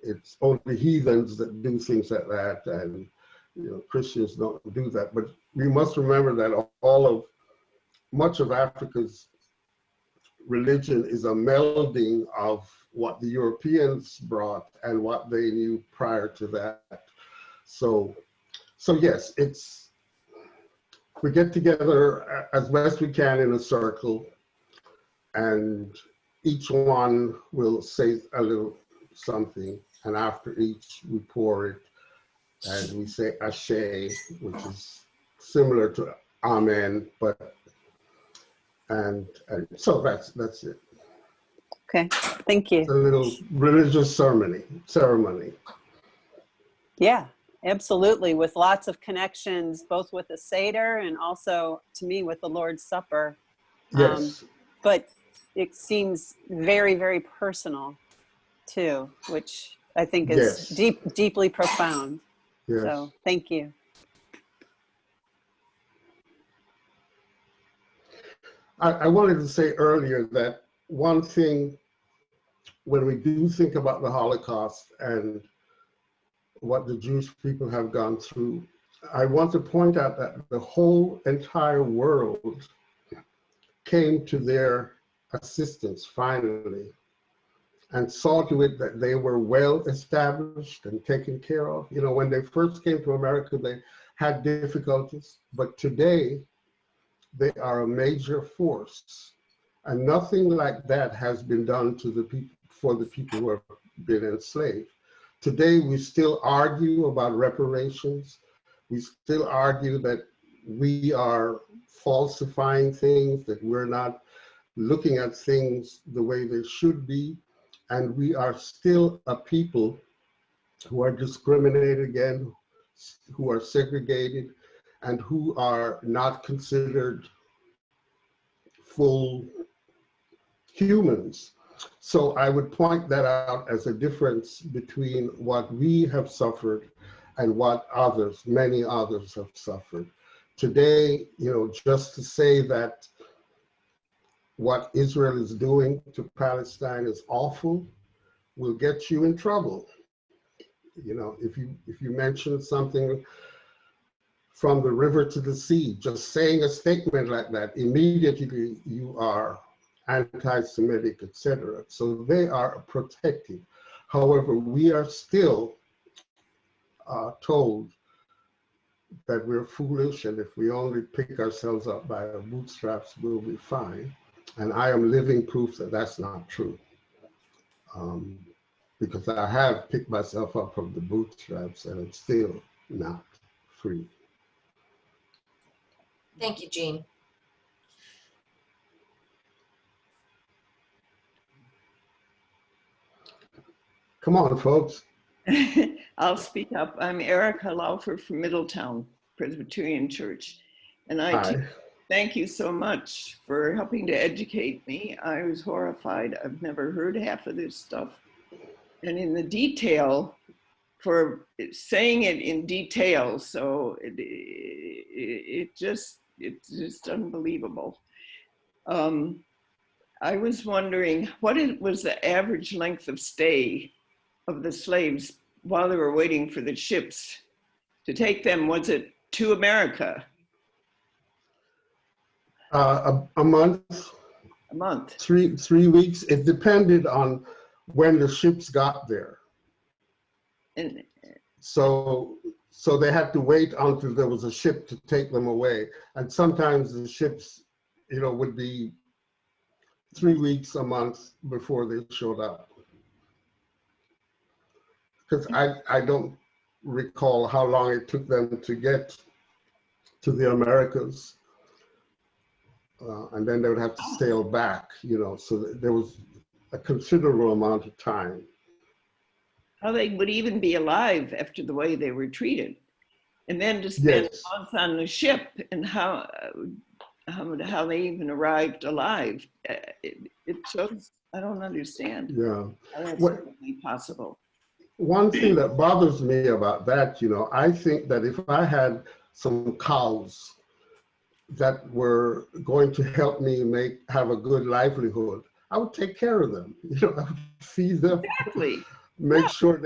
Speaker 1: it's only heathens that do things like that, and you know, Christians don't do that. But we must remember that much of Africa's religion is a melding of what the Europeans brought and what they knew prior to that. So yes, we get together as best we can in a circle, and each one will say a little something, and after each we pour it, and we say Ashe, which is similar to Amen, but and so that's it.
Speaker 4: Okay, thank you.
Speaker 1: It's a little religious ceremony.
Speaker 4: Yeah, absolutely, with lots of connections, both with the Seder and also, to me, with the Lord's Supper.
Speaker 1: Yes.
Speaker 4: But it seems very, very personal too, which I think is
Speaker 1: Yes.
Speaker 4: deeply profound.
Speaker 1: Yes.
Speaker 4: So thank you.
Speaker 1: I wanted to say earlier that one thing, when we do think about the Holocaust and what the Jewish people have gone through, I want to point out that the whole entire world came to their assistance finally and saw to it that they were well established and taken care of. You know, when they first came to America, they had difficulties, but today they are a major force. And nothing like that has been done to the people, for the people who have been enslaved. Today, we still argue about reparations. We still argue that we are falsifying things, that we're not looking at things the way they should be. And we are still a people who are discriminated against, who are segregated, and who are not considered full humans. So I would point that out as a difference between what we have suffered and what others, many others have suffered. Today, you know, just to say that what Israel is doing to Palestine is awful will get you in trouble. You know, if you mention something from the river to the sea, just saying a statement like that, immediately you are anti-Semitic, etc. So they are protected. However, we are still told that we're foolish, and if we only pick ourselves up by our bootstraps, we'll be fine. And I am living proof that that's not true. Because I have picked myself up from the bootstraps and I'm still not free.
Speaker 3: Thank you, Jean.
Speaker 1: Come on, folks.
Speaker 5: I'll speak up. I'm Erica Laufer from Middletown Presbyterian Church. And
Speaker 1: Hi.
Speaker 5: thank you so much for helping to educate me. I was horrified. I've never heard half of this stuff. And in the detail, for saying it in detail, so it's just unbelievable. I was wondering, what was the average length of stay of the slaves while they were waiting for the ships to take them? Was it to America?
Speaker 1: A month.
Speaker 5: A month.
Speaker 1: 3 weeks. It depended on when the ships got there.
Speaker 5: And
Speaker 1: so they had to wait until there was a ship to take them away. And sometimes the ships, you know, would be 3 weeks, a month before they showed up. Because I don't recall how long it took them to get to the Americas. And then they would have to sail back, you know, so there was a considerable amount of time.
Speaker 5: how they would even be alive after the way they were treated. And then to spend
Speaker 1: Yes.
Speaker 5: months on the ship, and how they even arrived alive. It shows, I don't understand
Speaker 1: Yeah.
Speaker 5: how that's
Speaker 1: What-
Speaker 5: certainly possible.
Speaker 1: One thing that bothers me about that, you know, I think that if I had some cows that were going to help me have a good livelihood, I would take care of them. You know, I would feed them,
Speaker 5: Exactly.
Speaker 1: make sure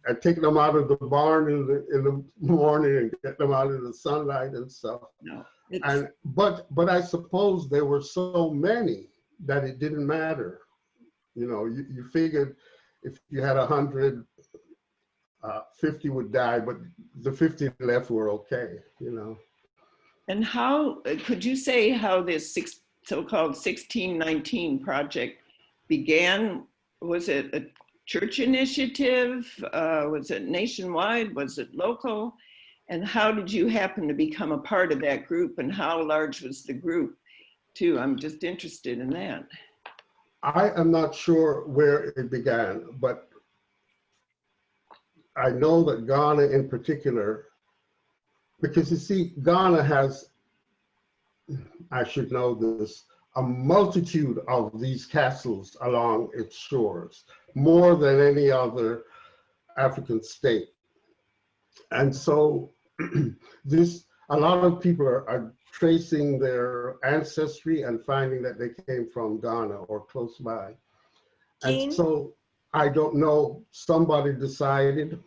Speaker 1: I take them out of the barn in the morning and get them out in the sunlight and stuff.
Speaker 5: No.
Speaker 1: But I suppose there were so many that it didn't matter. You know, you figured if you had 100, 50 would die, but the 50 left were okay, you know.
Speaker 5: And how, could you say how this so-called 1619 project began? Was it a church initiative? Was it nationwide? Was it local? And how did you happen to become a part of that group, and how large was the group too? I'm just interested in that.
Speaker 1: I am not sure where it began, but I know that Ghana in particular, because you see, Ghana has, I should know this, a multitude of these castles along its shores, more than any other African state. And so a lot of people are tracing their ancestry and finding that they came from Ghana or close by.
Speaker 2: Jean?
Speaker 1: And so I don't know, somebody decided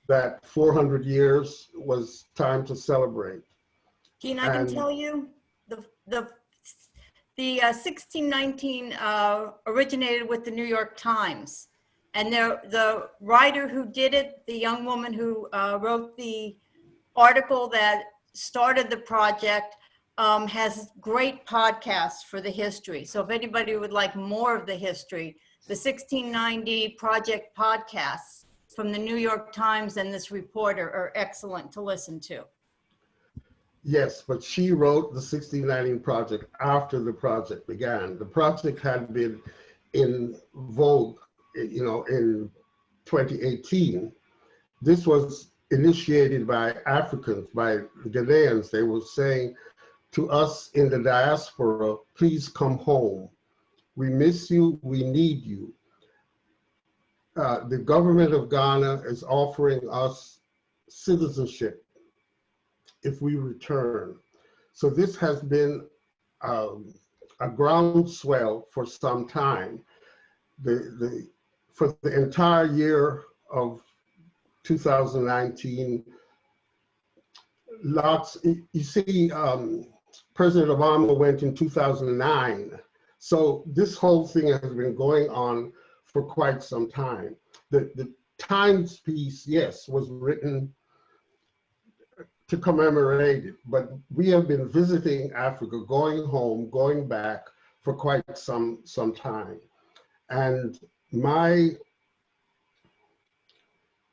Speaker 1: that 400 years was time to celebrate.
Speaker 2: Jean, I can tell you, the 1619 originated with the New York Times. And the writer who did it, the young woman who wrote the article that started the project, has great podcasts for the history. So if anybody would like more of the history, the 1690 project podcasts from the New York Times and this reporter are excellent to listen to.
Speaker 1: Yes, but she wrote the 1619 project after the project began. The project had been in vogue, you know, in 2018. This was initiated by Africans, by Ghanaians. They were saying to us in the diaspora, please come home. We miss you, we need you. The government of Ghana is offering us citizenship if we return. So this has been a groundswell for some time. For the entire year of 2019, you see, President Obama went in 2009. So this whole thing has been going on for quite some time. The Times piece, yes, was written to commemorate it, but we have been visiting Africa, going home, going back for quite some time. And my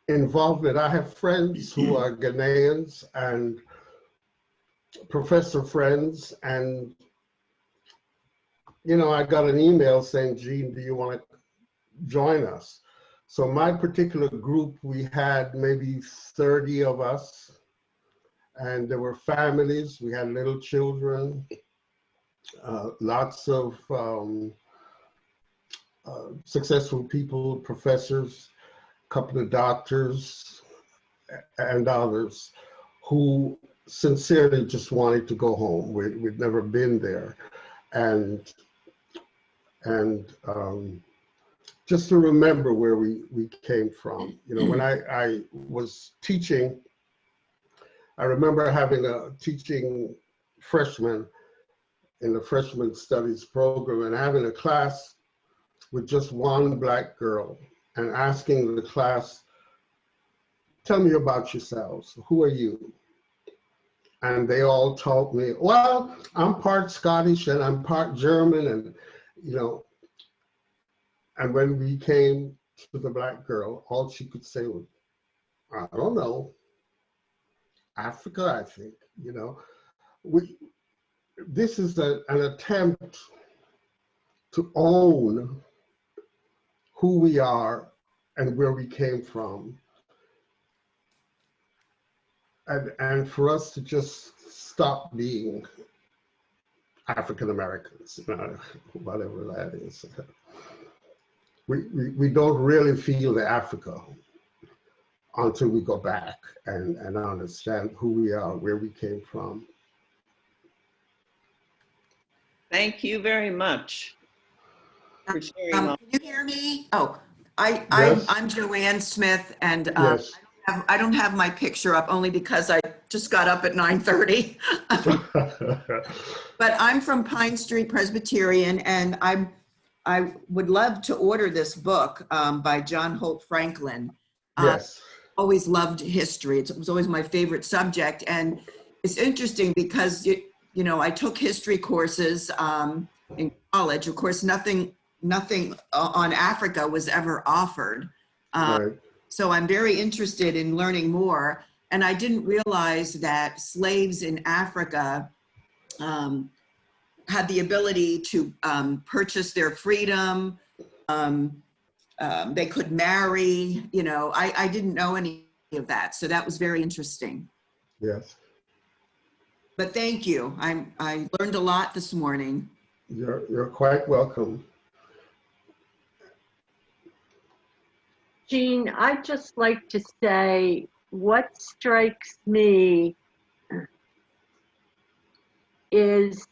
Speaker 1: involvement, I have friends who are Ghanaians and professor friends, and you know, I got an email saying, Jean, do you want to join us? So my particular group, we had maybe 30 of us, and there were families, we had little children, lots of successful people, professors, a couple of doctors, and others who sincerely just wanted to go home. We'd never been there. And just to remember where we came from. You know, when I was teaching, I remember having a teaching freshman in the freshman studies program and having a class with just one Black girl and asking the class, tell me about yourselves. Who are you? And they all told me, well, I'm part Scottish and I'm part German, and you know. And when we came to the Black girl, all she could say was, I don't know, Africa, I think, you know. This is an attempt to own who we are and where we came from. And for us to just stop being African Americans, whatever that is. We don't really feel the Africa until we go back and understand who we are, where we came from.
Speaker 5: Thank you very much for sharing all.
Speaker 6: Can you hear me? Oh,
Speaker 1: Yes.
Speaker 6: I'm Joanne Smith, and
Speaker 1: Yes.
Speaker 6: I don't have my picture up only because I just got up at 9:30. But I'm from Pine Street Presbyterian, and I would love to order this book by John Holt Franklin.
Speaker 1: Yes.
Speaker 6: Always loved history. It was always my favorite subject, and it's interesting because you know, I took history courses in college. Of course, nothing on Africa was ever offered.
Speaker 1: Right.
Speaker 6: So I'm very interested in learning more. And I didn't realize that slaves in Africa had the ability to purchase their freedom. They could marry, you know, I didn't know any of that. So that was very interesting.
Speaker 1: Yes.
Speaker 6: But thank you. I learned a lot this morning.
Speaker 1: You're quite welcome.
Speaker 7: Jean, I'd just like to say what strikes me is,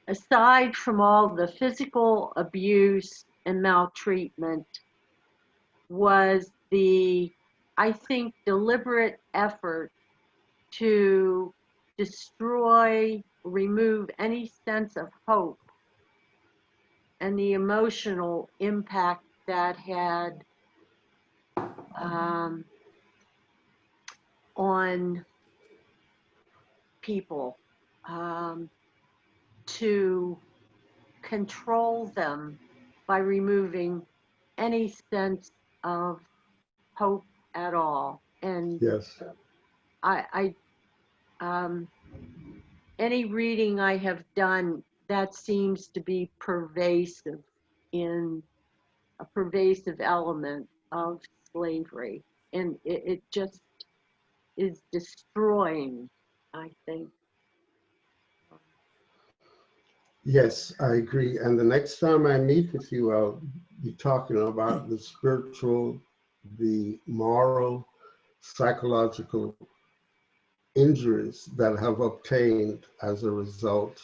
Speaker 7: aside from all the physical abuse and maltreatment, was the, I think, deliberate effort to destroy, remove any sense of hope and the emotional impact that had on people, to control them by removing any sense of hope at all. And
Speaker 1: Yes.
Speaker 7: Any reading I have done, that seems to be pervasive, in a pervasive element of slavery. And it just is destroying, I think.
Speaker 1: Yes, I agree. And the next time I meet with you, I'll be talking about the spiritual, the moral, psychological injuries that have obtained as a result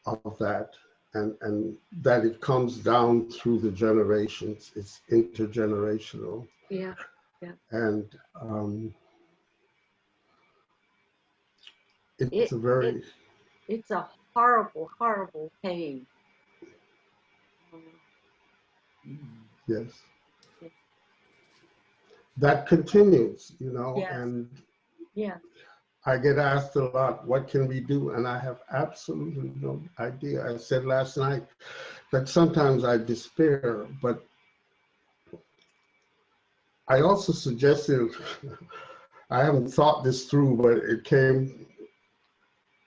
Speaker 1: of that, and that it comes down through the generations. It's intergenerational.
Speaker 7: Yeah, yeah.
Speaker 1: And it's a very...
Speaker 7: It's a horrible, horrible pain.
Speaker 1: Yes. That continues, you know,
Speaker 7: Yes.
Speaker 1: and
Speaker 7: Yeah.
Speaker 1: I get asked a lot, what can we do? And I have absolutely no idea. I said last night that sometimes I despair, but I also suggested, I haven't thought this through, but it came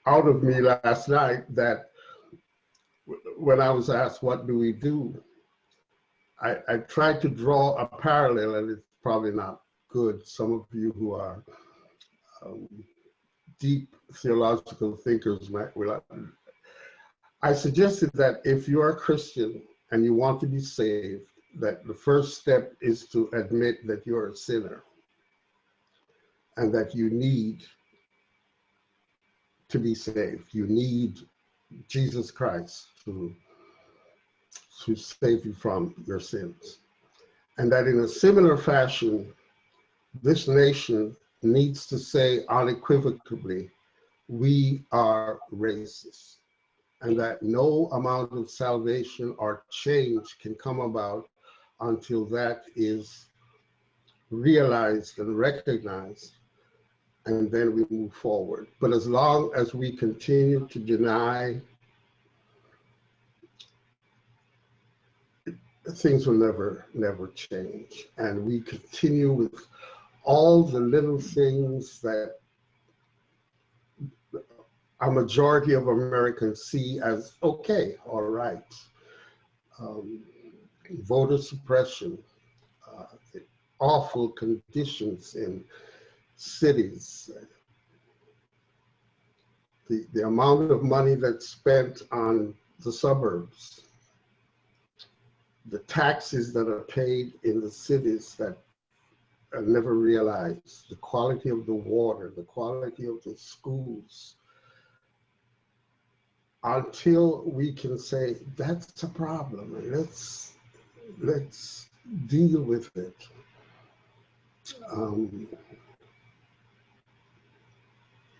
Speaker 1: out of me last night, that when I was asked, what do we do? I tried to draw a parallel, and it's probably not good. Some of you who are deep theological thinkers might will. I suggested that if you're a Christian and you want to be saved, that the first step is to admit that you're a sinner and that you need to be saved. You need Jesus Christ to save you from your sins. And that in a similar fashion, this nation needs to say unequivocally, we are racist, and that no amount of salvation or change can come about until that is realized and recognized, and then we move forward. But as long as we continue to deny, things will never change. And we continue with all the little things that a majority of Americans see as okay, all right. Voter suppression, awful conditions in cities, the amount of money that's spent on the suburbs, the taxes that are paid in the cities that are never realized, the quality of the water, the quality of the schools. Until we can say that's a problem, and let's deal with it.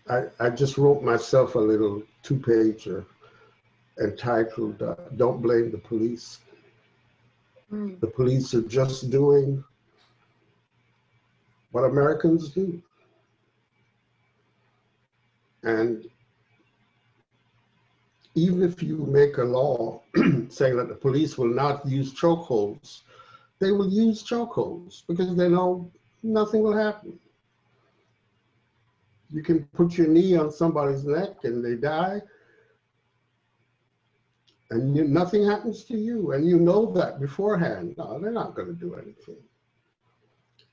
Speaker 1: I just wrote myself a little 2-pager entitled, Don't Blame the Police. The police are just doing what Americans do. And even if you make a law saying that the police will not use chokeholds, they will use chokeholds because they know nothing will happen. You can put your knee on somebody's neck and they die, and nothing happens to you, and you know that beforehand. No, they're not going to do anything.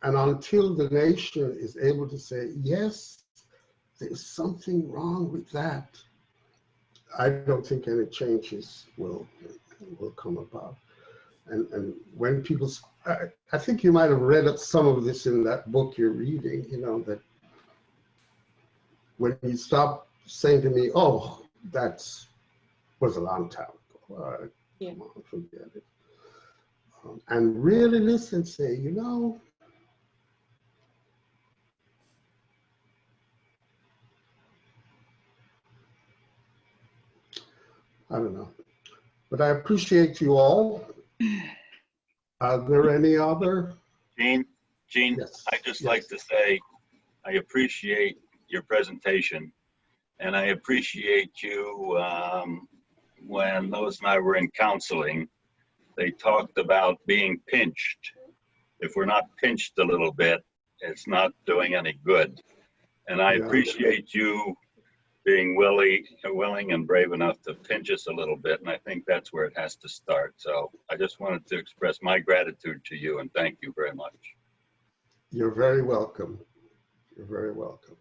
Speaker 1: And until the nation is able to say, yes, there's something wrong with that, I don't think any changes will come about. And when people, I think you might have read some of this in that book you're reading, you know, that when you stop saying to me, oh, was a long time ago.
Speaker 7: Yeah.
Speaker 1: Come on, forget it. And really listen, say, you know, I don't know, but I appreciate you all. Are there any other?
Speaker 8: Gene,
Speaker 1: Yes.
Speaker 8: I'd just
Speaker 1: Yes.
Speaker 8: like to say, I appreciate your presentation, and I appreciate you, when Lois and I were in counseling, they talked about being pinched. If we're not pinched a little bit, it's not doing any good. And I
Speaker 1: Yeah.
Speaker 8: appreciate you being willing and brave enough to pinch us a little bit, and I think that's where it has to start. So I just wanted to express my gratitude to you and thank you very much.
Speaker 1: You're very welcome. You're very welcome.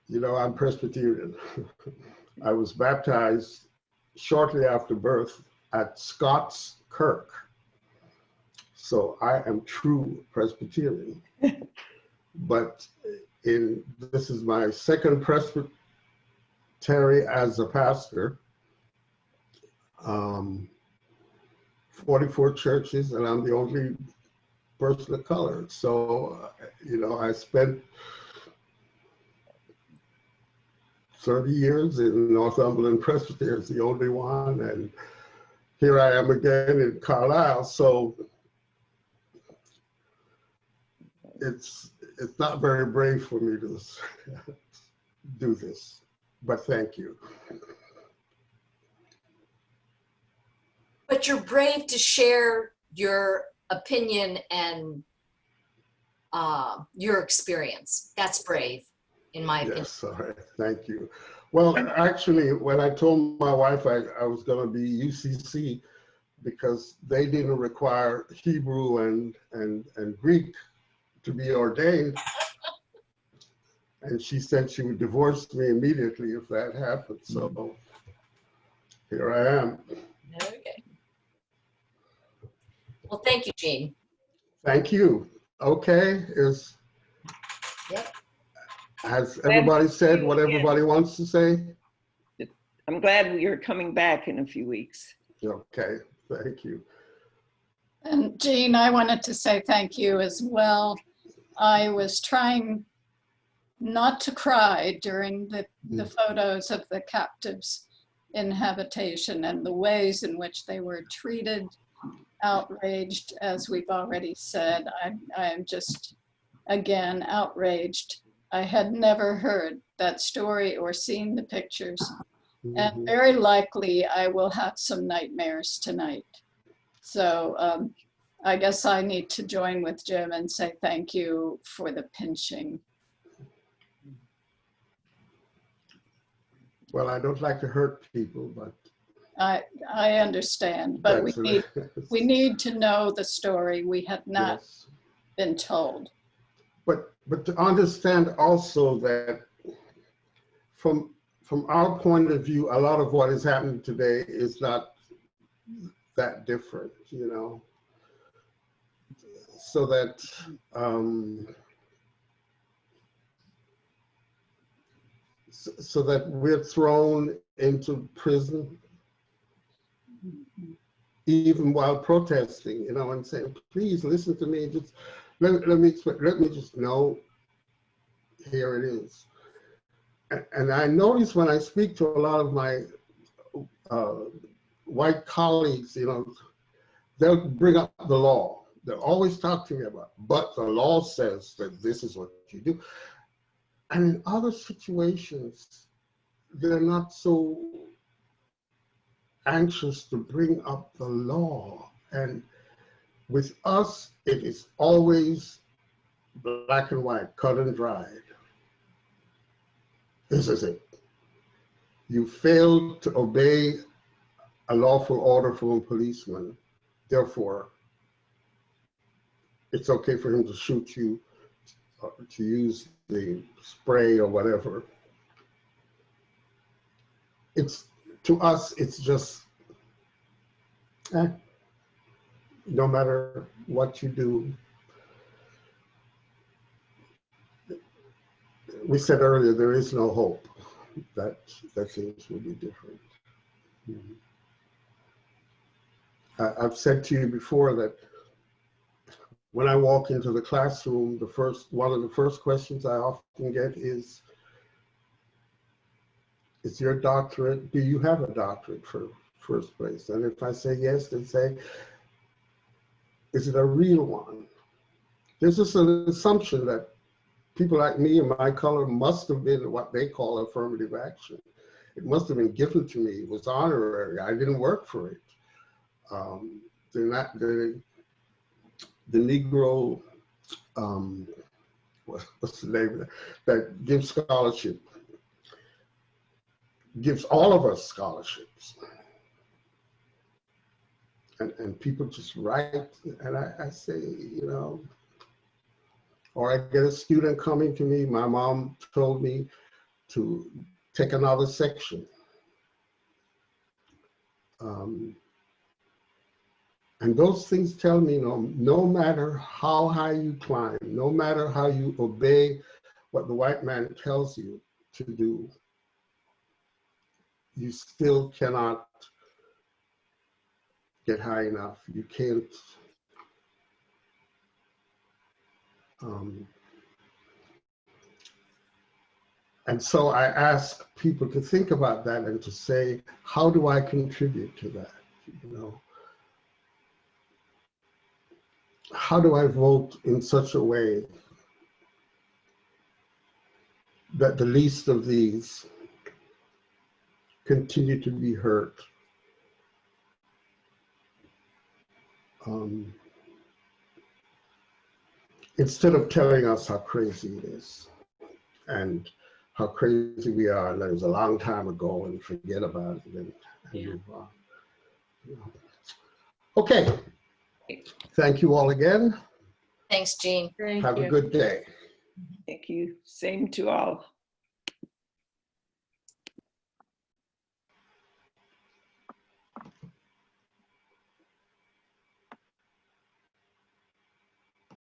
Speaker 1: You know, I'm Presbyterian. I was baptized shortly after birth at Scott's Kirk. So I am true Presbyterian. But this is my second presbytery as a pastor. 44 churches, and I'm the only person of color. So, you know, I spent 30 years in Northumberland Presbytery as the only one, and here I am again in Carlisle. So it's not very brave for me to do this, but thank you.
Speaker 3: But you're brave to share your opinion and your experience. That's brave, in my opinion.
Speaker 1: Yes, all right, thank you. Well, actually, when I told my wife I was going to be UCC, because they didn't require Hebrew and Greek to be ordained, and she said she would divorce me immediately if that happened. So here I am.
Speaker 3: Okay. Well, thank you, Gene.
Speaker 1: Thank you. Okay,
Speaker 3: Yep.
Speaker 1: has everybody said what everybody wants to say?
Speaker 5: I'm glad you're coming back in a few weeks.
Speaker 1: Okay, thank you.
Speaker 9: And Jean, I wanted to say thank you as well. I was trying not to cry during the photos of the captives in habitation and the ways in which they were treated, outraged, as we've already said. I am just, again, outraged. I had never heard that story or seen the pictures. And very likely I will have some nightmares tonight. So I guess I need to join with Jim and say thank you for the pinching.
Speaker 1: Well, I don't like to hurt people, but
Speaker 9: I understand, but we need to know the story. We have not
Speaker 1: yes.
Speaker 9: been told.
Speaker 1: But to understand also that from our point of view, a lot of what is happening today is not that different, you know. So that so that we're thrown into prison even while protesting, you know, and saying, please listen to me, just let me just know, here it is. And I notice when I speak to a lot of my white colleagues, you know, they'll bring up the law. They'll always talk to me about, but the law says that this is what you do. And in other situations, they're not so anxious to bring up the law. And with us, it is always black and white, cut and dried. This is it. You failed to obey a lawful order from a policeman. Therefore, it's okay for him to shoot you, to use the spray or whatever. To us, it's just No matter what you do, we said earlier, there is no hope that things will be different. I've said to you before that when I walk into the classroom, one of the first questions I often get is your doctorate, do you have a doctorate for first place? And if I say yes, they say, is it a real one? There's just an assumption that people like me and my color must have been what they call affirmative action. It must have been given to me. It was honorary. I didn't work for it. The Negro, what's the name of that, that gives scholarship, gives all of us scholarships. And people just write, and I say, you know, or I get a student coming to me, my mom told me to take another section. And those things tell me, no matter how high you climb, no matter how you obey what the white man tells you to do, you still cannot get high enough. You can't. And so I ask people to think about that and to say, how do I contribute to that? You know, how do I vote in such a way that the least of these continue to be hurt? Instead of telling us how crazy it is and how crazy we are, and that it was a long time ago, and forget about it and move on. You know. Okay, thank you all again.
Speaker 3: Thanks, Jean.
Speaker 1: Have a good day.
Speaker 5: Thank you. Same to all.